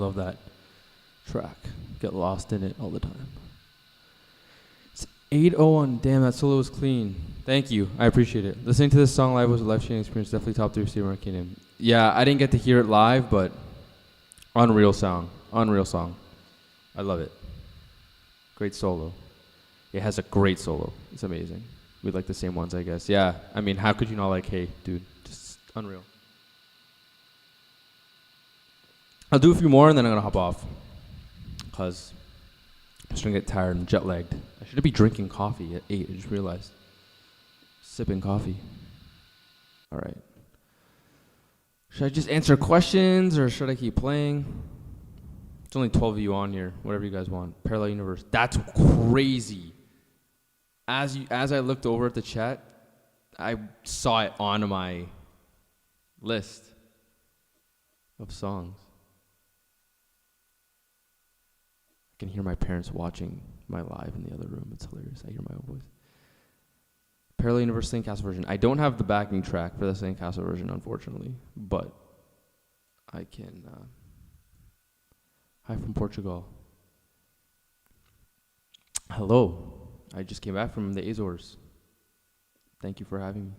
love that track. Get lost in it all the time. It's 8:01. Damn, that solo was clean. Thank you. I appreciate it. Listening to this song live was a life-changing experience. Definitely top 3 for Arcadium. Yeah, I didn't get to hear it live, but unreal song. Unreal song. I love it. Great solo. It has a great solo. It's amazing. We like the same ones, I guess. Yeah, I mean, how could you not like Hey, dude? Just unreal. I'll do a few more and then I'm gonna hop off. Cause I'm just gonna get tired and jet lagged. I should be drinking coffee at 8, I just realized. Sipping coffee. Alright. Should I just answer questions or should I keep playing? It's only 12 of you on here. Whatever you guys want. Parallel universe. That's crazy. As I looked over at the chat, I saw it on my list of songs. I can hear my parents watching my live in the other room. It's hilarious. I hear my own voice. Parallel universe Sandcastle version. I don't have the backing track for the Sandcastle version, unfortunately, but I can. Hi from Portugal. Hello. I just came back from the Azores. Thank you for having me.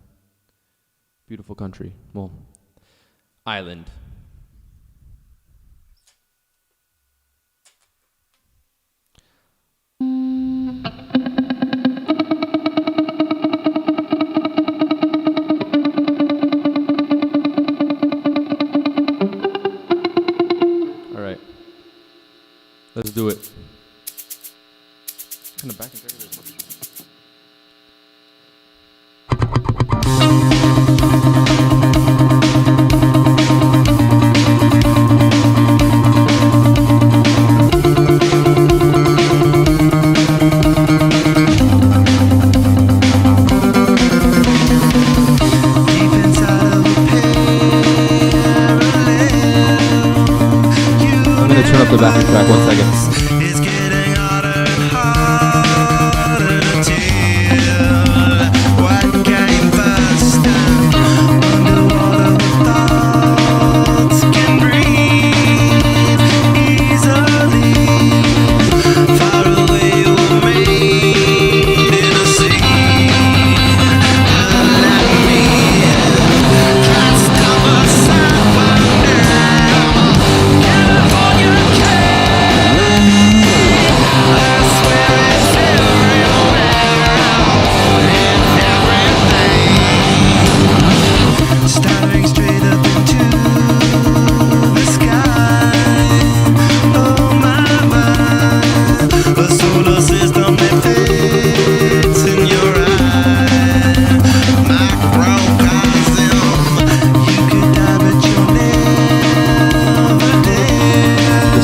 Beautiful country. Well, island. All right. Let's do it. Kind of back and forth. I'm gonna turn up the backing track 1 second.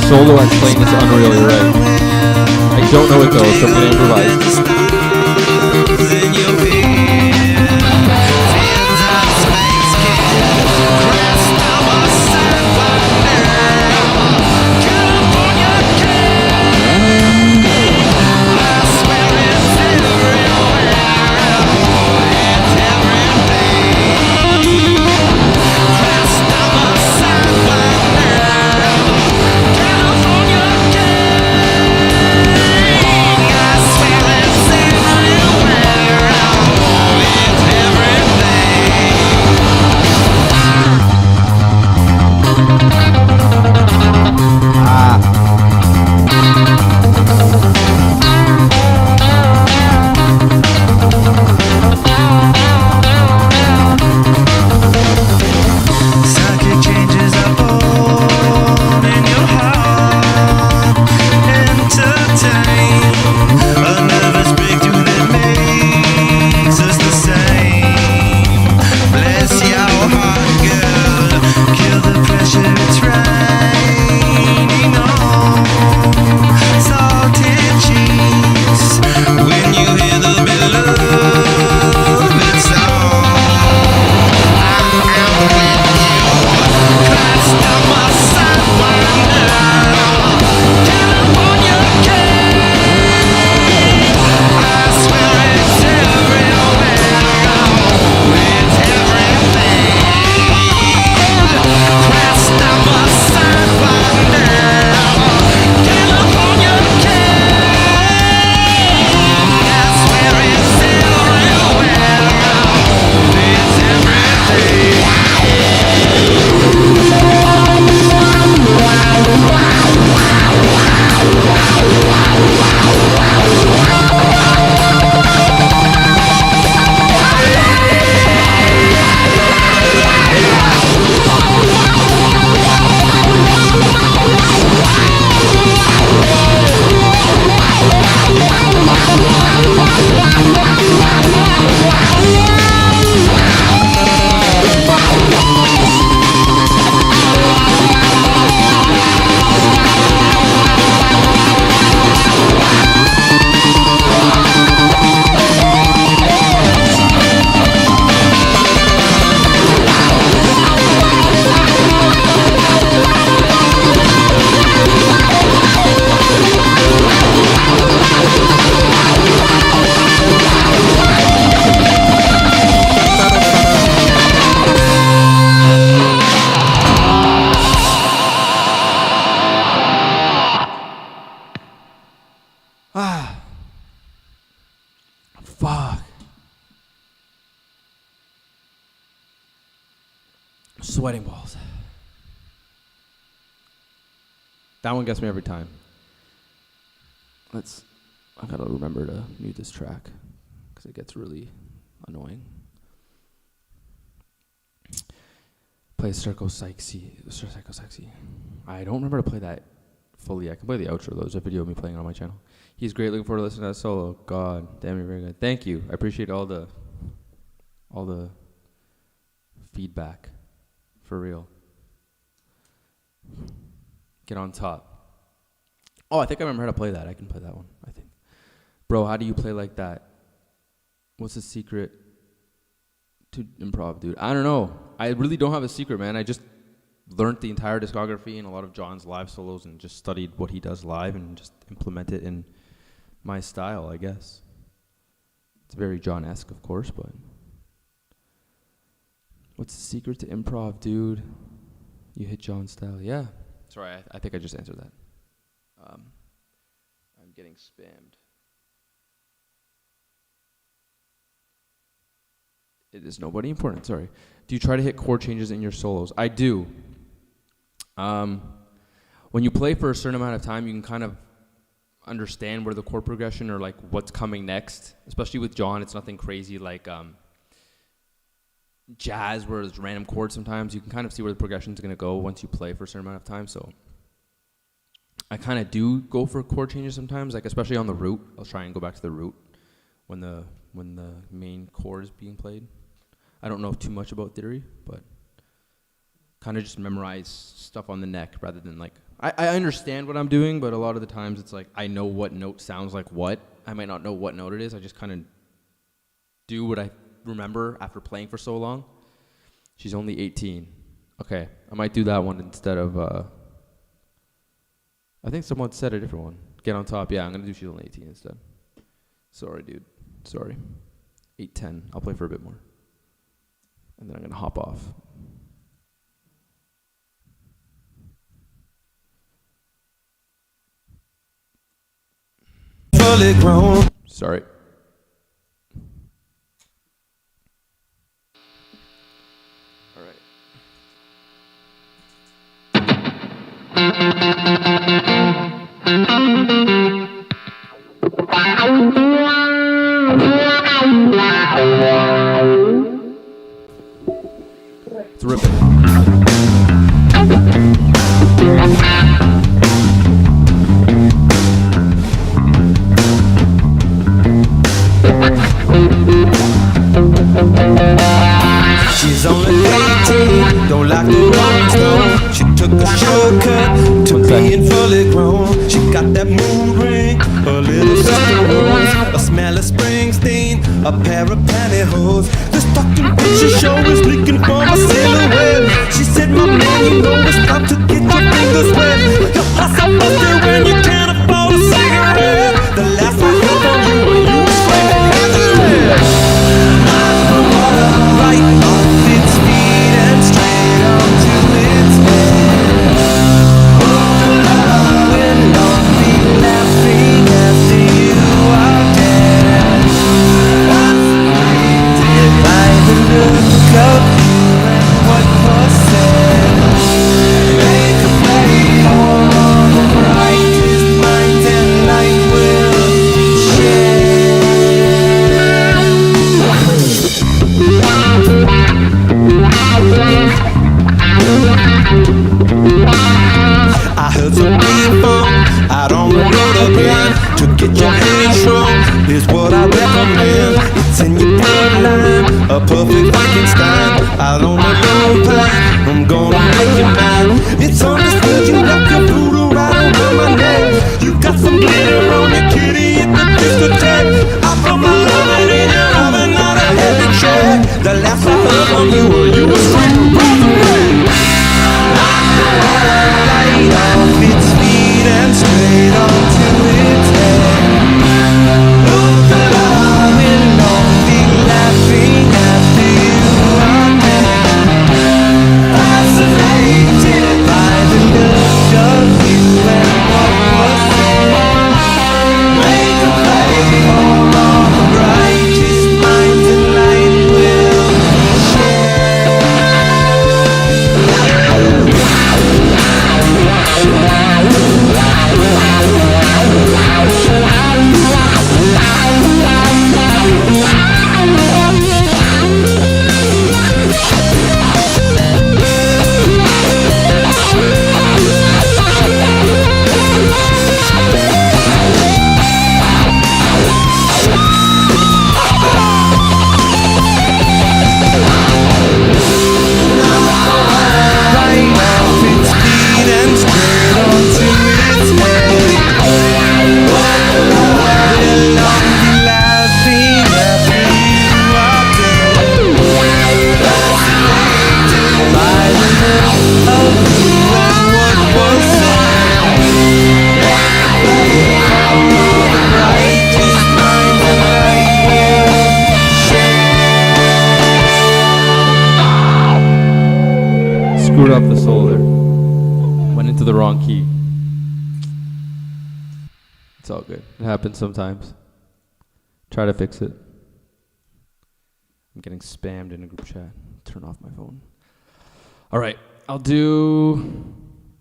Solo I'm playing is unreal, you're right. I don't know it though, so I'm gonna improvise. Say Sweating balls. That one gets me every time. I gotta remember to mute this track because it gets really annoying. Play Circo Sexy. I don't remember to play that fully. I can play the outro though. There's a video of me playing it on my channel. He's great. Looking forward to listening to that solo. God damn, you're very good. Thank you. I appreciate all the feedback. For real. Get on top. Oh, I think I remember how to play that. I can play that one, I think. Bro, how do you play like that? What's the secret to improv, dude? I don't know. I really don't have a secret, man. I just learned the entire discography and a lot of John's live solos and just studied what he does live and just implement it in my style, I guess. It's very John-esque, of course, but... What's the secret to improv, dude? You hit John's style. Yeah. Sorry, I think I just answered that. I'm getting spammed. It is nobody important, sorry. Do you try to hit chord changes in your solos? I do. When you play for a certain amount of time, you can kind of understand where the chord progression or like what's coming next. Especially with John, it's nothing crazy like jazz where there's random chords sometimes. You can kind of see where the progression's going to go once you play for a certain amount of time. So I kind of do go for chord changes sometimes, like especially on the root. I'll try and go back to the root when the main chord is being played. I don't know too much about theory, but kind of just memorize stuff on the neck rather than like, I understand what I'm doing, but a lot of the times it's like I know what note sounds like what. I might not know what note it is. I just kind of do what I remember after playing for so long. She's only 18. Okay, I might do that one instead of, I think someone said a different one. Get on top. Yeah, I'm going to do She's Only 18 instead. Sorry, dude. Sorry. 8:10. I'll play for a bit more. And then I'm going to hop off. Fully grown. Sorry. All right. It's ripping. She's only 18, don't like the Rolling Stone. She took a shortcut to being fully grown. She got that moon ring, a little sister rose, a smell of Springsteen, a pair of pantyhose. This fucking picture show is leaking from a silhouette. She said, my man, you know it's time to get your fingers wet. Your hustle busted when you can't afford a cigarette. The last I heard from you when you were screaming Nazareth. Right off its feet and straight onto its head. We'll all be laughing after you are dead. Fascinated by the look of you and what was said. Make a play for all the brightest minds and light will share. I heard some being fun out on the road again. To get your head strong is what I recommend. It's in your bloodline, a perfect Frankenstein. Out on the low pine, I'm gonna make you mine. It's understood you left your voodoo right over my neck. You got some glitter on your kitty at the discotheque. I put my loving in your oven, not a heavy check. The last I heard from you were you were screaming Rosemary. Right off its feet and straight onto its head. Look around, we'll all be laughing after you are dead. Fascinated by the look of you and what was said. screwed up the solo there. Went into the wrong key. It's all good. It happens sometimes. Try to fix it. I'm getting spammed in a group chat. Turn off my phone. All right, I'll do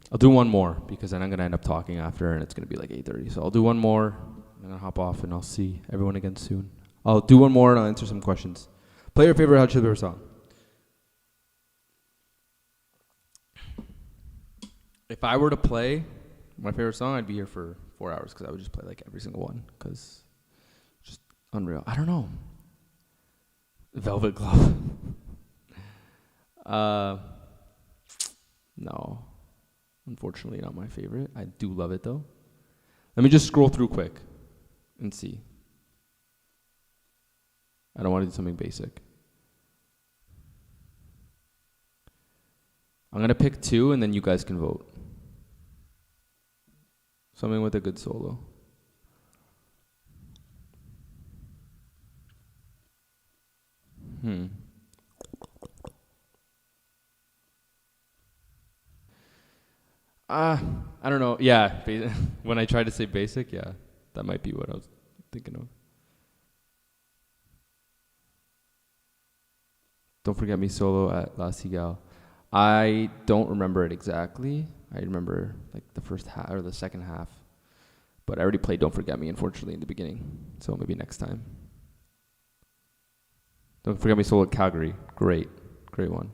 one more because then I'm gonna end up talking after, and it's gonna be like 8:30. So I'll do one more. I'm gonna hop off, and I'll see everyone again soon. I'll do one more, and I'll answer some questions. Play your favorite Hot Chili Pepper song. If I were to play my favorite song, I'd be here for 4 hours because I would just play like every single one because just unreal. I don't know. Velvet Glove. No. Unfortunately, not my favorite. I do love it though. Let me just scroll through quick and see. I don't want to do something basic. I'm going to pick 2 and then you guys can vote. Something with a good solo. I don't know. Yeah, when I tried to say basic, yeah, that might be what I was thinking of. Don't Forget Me solo at La Cigale. I don't remember it exactly. I remember like the first half or the second half. But I already played Don't Forget Me, unfortunately, in the beginning. So maybe next time. Don't Forget Me solo at Calgary. Great one.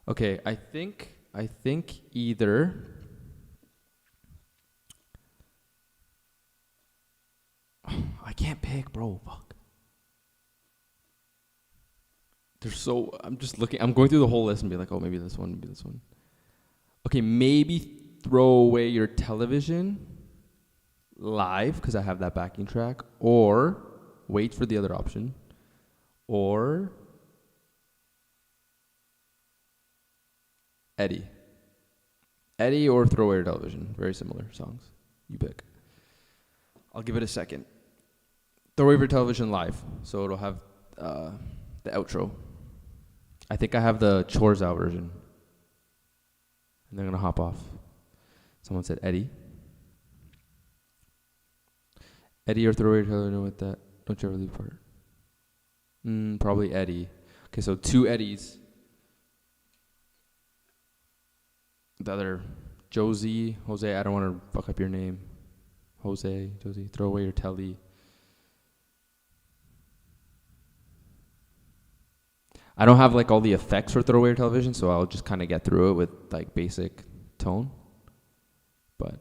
Okay, I think either I can't pick, bro. Fuck. I'm just looking. I'm going through the whole list and be like, oh, maybe this one, maybe this one. Okay, maybe Throw Away Your Television live because I have that backing track, or wait for the other option, or Eddie or Throw Away Your Television. Very similar songs. You pick. I'll give it a second. Throw Away Your Television live, so it'll have the outro. I think I have the Chores Out version. And they're going to hop off. Someone said Eddie. Eddie or Throw Away Your Television with that. Don't You Ever Leave part. Probably Eddie. Okay, so 2 Eddies. The other, Jose, I don't want to fuck up your name. Josie, Throw Away Your Telly. I don't have like all the effects for Throw Away Your Television, so I'll just kind of get through it with like basic tone. But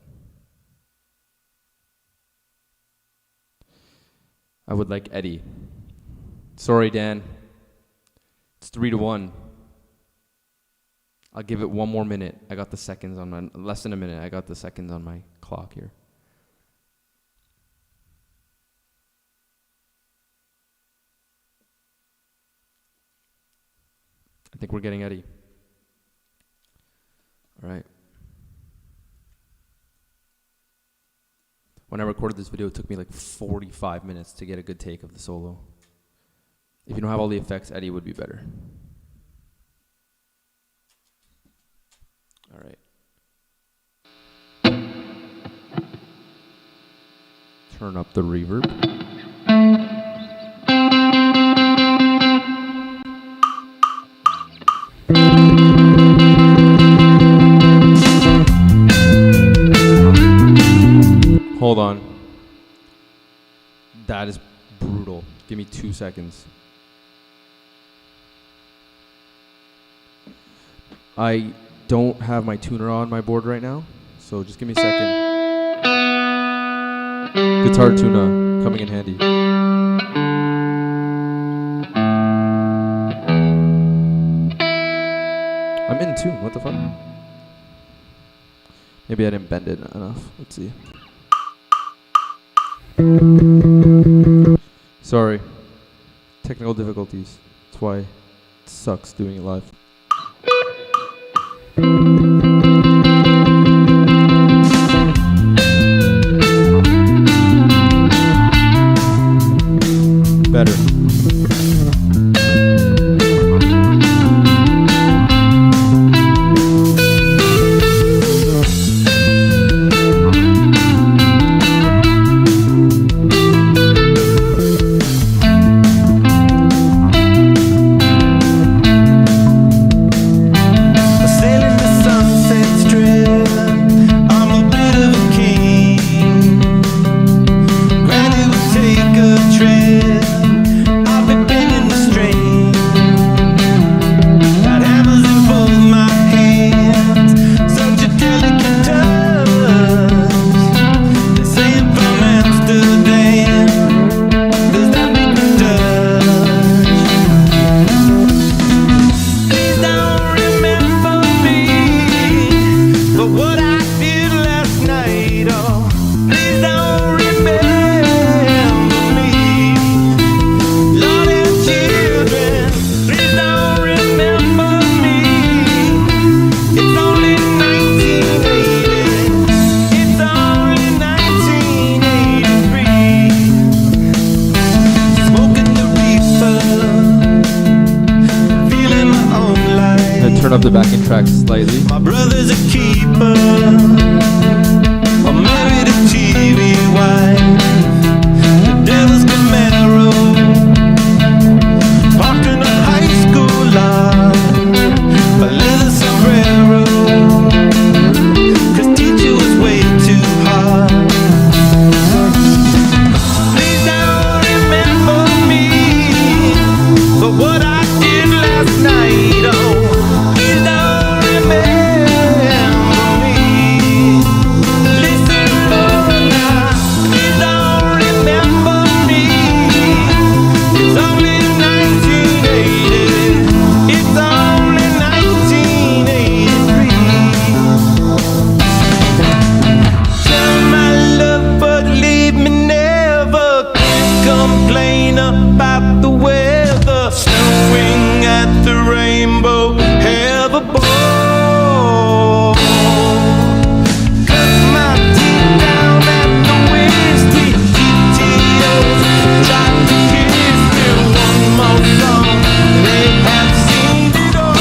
I would like Eddie. Sorry, Dan. It's 3-1. I'll give it one more minute. I got the seconds on my, less than a minute. I got the seconds on my clock here. I think we're getting Eddie. All right. When I recorded this video, it took me like 45 minutes to get a good take of the solo. If you don't have all the effects, Eddie would be better. All right. Turn up the reverb. Hold on. That is brutal. Give me 2 seconds. I don't have my tuner on my board right now, so just give me a second. Guitar tuner coming in handy. I'm in tune. What the fuck? Maybe I didn't bend it enough. Let's see. Sorry. Technical difficulties. That's why it sucks doing it live. Better. up the backing track slightly. My brother's a keeper, I'm married a TV wife, the devil's Camaro, parked in a high school lot, a leather sombrero, 'cause teacher was way too hard. Please don't remember me for what I did last night. Oh, please don't remember me. Listen, Lord, now, please don't remember me. It's only 1980. It's only 1983. Tell my love, but leave me never. Can't complain about the weather. Snowing at the Rainbow, have a ball. Cut my teeth down at the whiskey. GTOs try to kiss me. One more song, they have seen it all.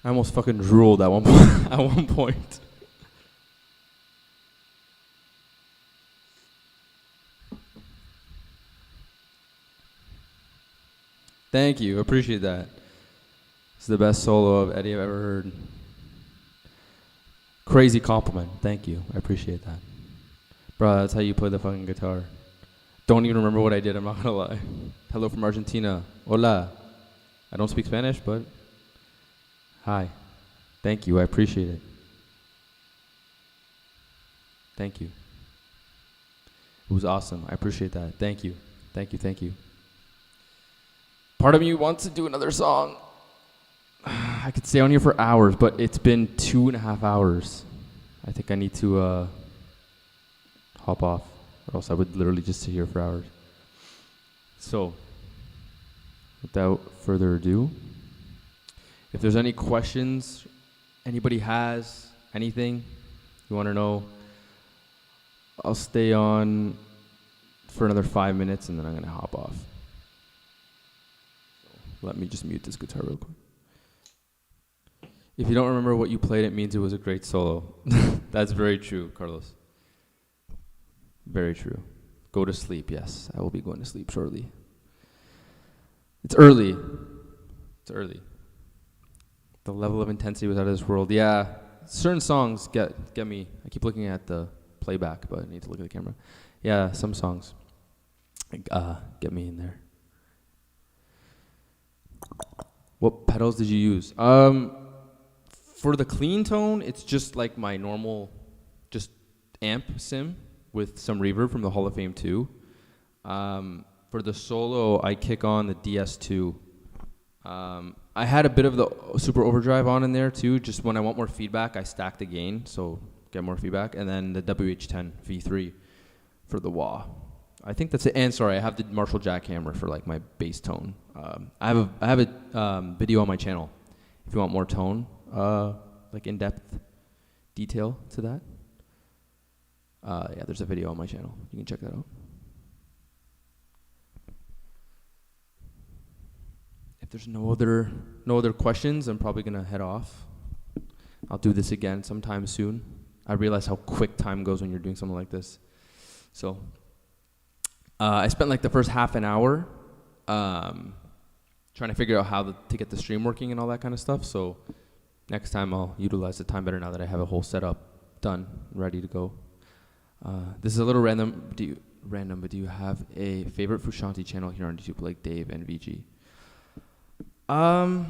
I almost fucking drooled at one point. At one point. Thank you. Appreciate that. It's the best solo of Eddie I've ever heard. Crazy compliment. Thank you. I appreciate that. Bro, that's how you play the fucking guitar. Don't even remember what I did. I'm not gonna lie. Hello from Argentina. Hola. I don't speak Spanish, but hi. Thank you. I appreciate it. Thank you. It was awesome. I appreciate that. Thank you. Thank you. Thank you. Part of me wants to do another song. I could stay on here for hours, but it's been 2.5 hours. I think I need to hop off, or else I would literally just sit here for hours. So, without further ado, if there's any questions anybody has, anything you want to know, I'll stay on for another 5 minutes and then I'm going to hop off. Let me just mute this guitar real quick. If you don't remember what you played, it means it was a great solo. That's very true, Carlos. Very true. Go to sleep, yes. I will be going to sleep shortly. It's early. It's early. The level of intensity was out of this world. Yeah, certain songs get me. I keep looking at the playback, but I need to look at the camera. Yeah, some songs get me in there. What pedals did you use? For the clean tone, it's just like my normal, just amp sim with some reverb from the Hall of Fame 2. For the solo, I kick on the DS2. I had a bit of the Super Overdrive on in there too. Just when I want more feedback, I stack the gain, so get more feedback. And then the WH10 V3 for the wah. I think that's it. And sorry, I have the Marshall jackhammer for like my bass tone. I have a video on my channel if you want more tone, like in-depth detail to that. Yeah, there's a video on my channel. You can check that out. If there's no other questions, I'm probably gonna head off. I'll do this again sometime soon. I realize how quick time goes when you're doing something like this. So I spent like the first half an hour trying to figure out how to get the stream working and all that kind of stuff. So next time I'll utilize the time better now that I have a whole setup done, ready to go. This is a little random, but do you have a favorite Fushanti channel here on YouTube like Dave and VG? I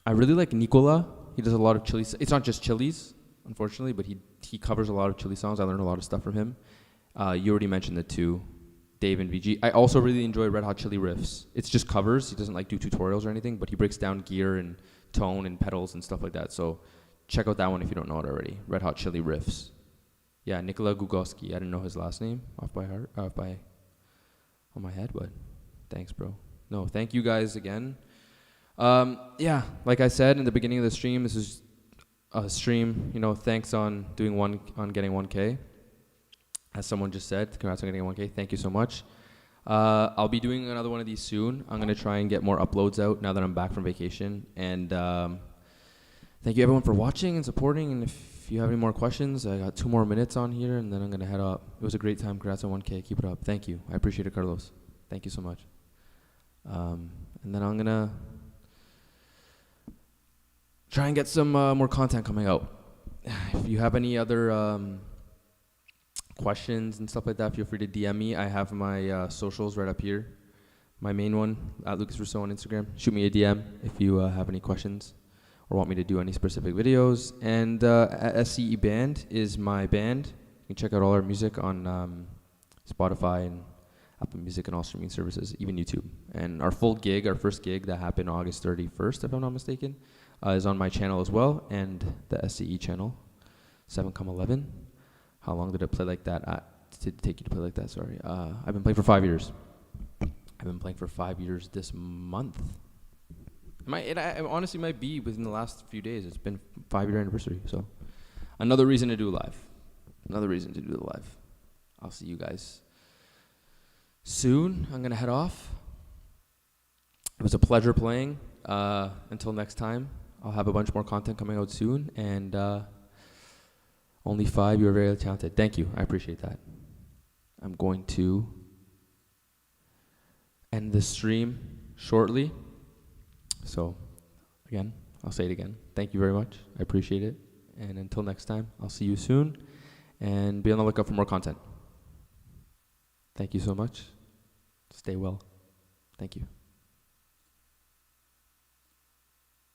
really like Nicola. He does a lot of chili. It's not just chilies, unfortunately, but he covers a lot of chili songs. I learned a lot of stuff from him. You already mentioned the two, Dave and VG. I also really enjoy Red Hot Chili Riffs. It's just covers. He doesn't like do tutorials or anything, but he breaks down gear and tone and pedals and stuff like that. So check out that one if you don't know it already. Red Hot Chili Riffs. Yeah, Nikola Gugoski. I didn't know his last name on my head, but thanks, bro. No, thank you guys again. Yeah, like I said in the beginning of the stream, this is a stream, thanks on getting 1K. As someone just said, congrats on getting 1K. Thank you so much. I'll be doing another one of these soon. I'm going to try and get more uploads out now that I'm back from vacation. And thank you everyone for watching and supporting. And if you have any more questions, I got 2 more minutes on here and then I'm going to head up. It was a great time. Congrats on 1K. Keep it up. Thank you. I appreciate it, Carlos. Thank you so much. And then I'm going to try and get some more content coming out. If you have any other questions and stuff like that, feel free to DM me. I have my socials right up here. My main one, at Lucas Rousseau on Instagram. Shoot me a DM if you have any questions or want me to do any specific videos. And SCE Band is my band. You can check out all our music on Spotify and Apple Music and all streaming services, even YouTube. And our first gig that happened August 31st, if I'm not mistaken, is on my channel as well, and the SCE channel, 7come11. How long did it play like that? Did it take you to play like that? Sorry. I've been playing for 5 years. I've been playing for 5 years this month. It honestly might be within the last few days. It's been 5-year anniversary. So another reason to do live. Another reason to do the live. I'll see you guys soon. I'm going to head off. It was a pleasure playing. Until next time, I'll have a bunch more content coming out soon. And only 5, you are very talented. Thank you. I appreciate that. I'm going to end the stream shortly. So, again, I'll say it again. Thank you very much. I appreciate it. And until next time, I'll see you soon. And be on the lookout for more content. Thank you so much. Stay well. Thank you.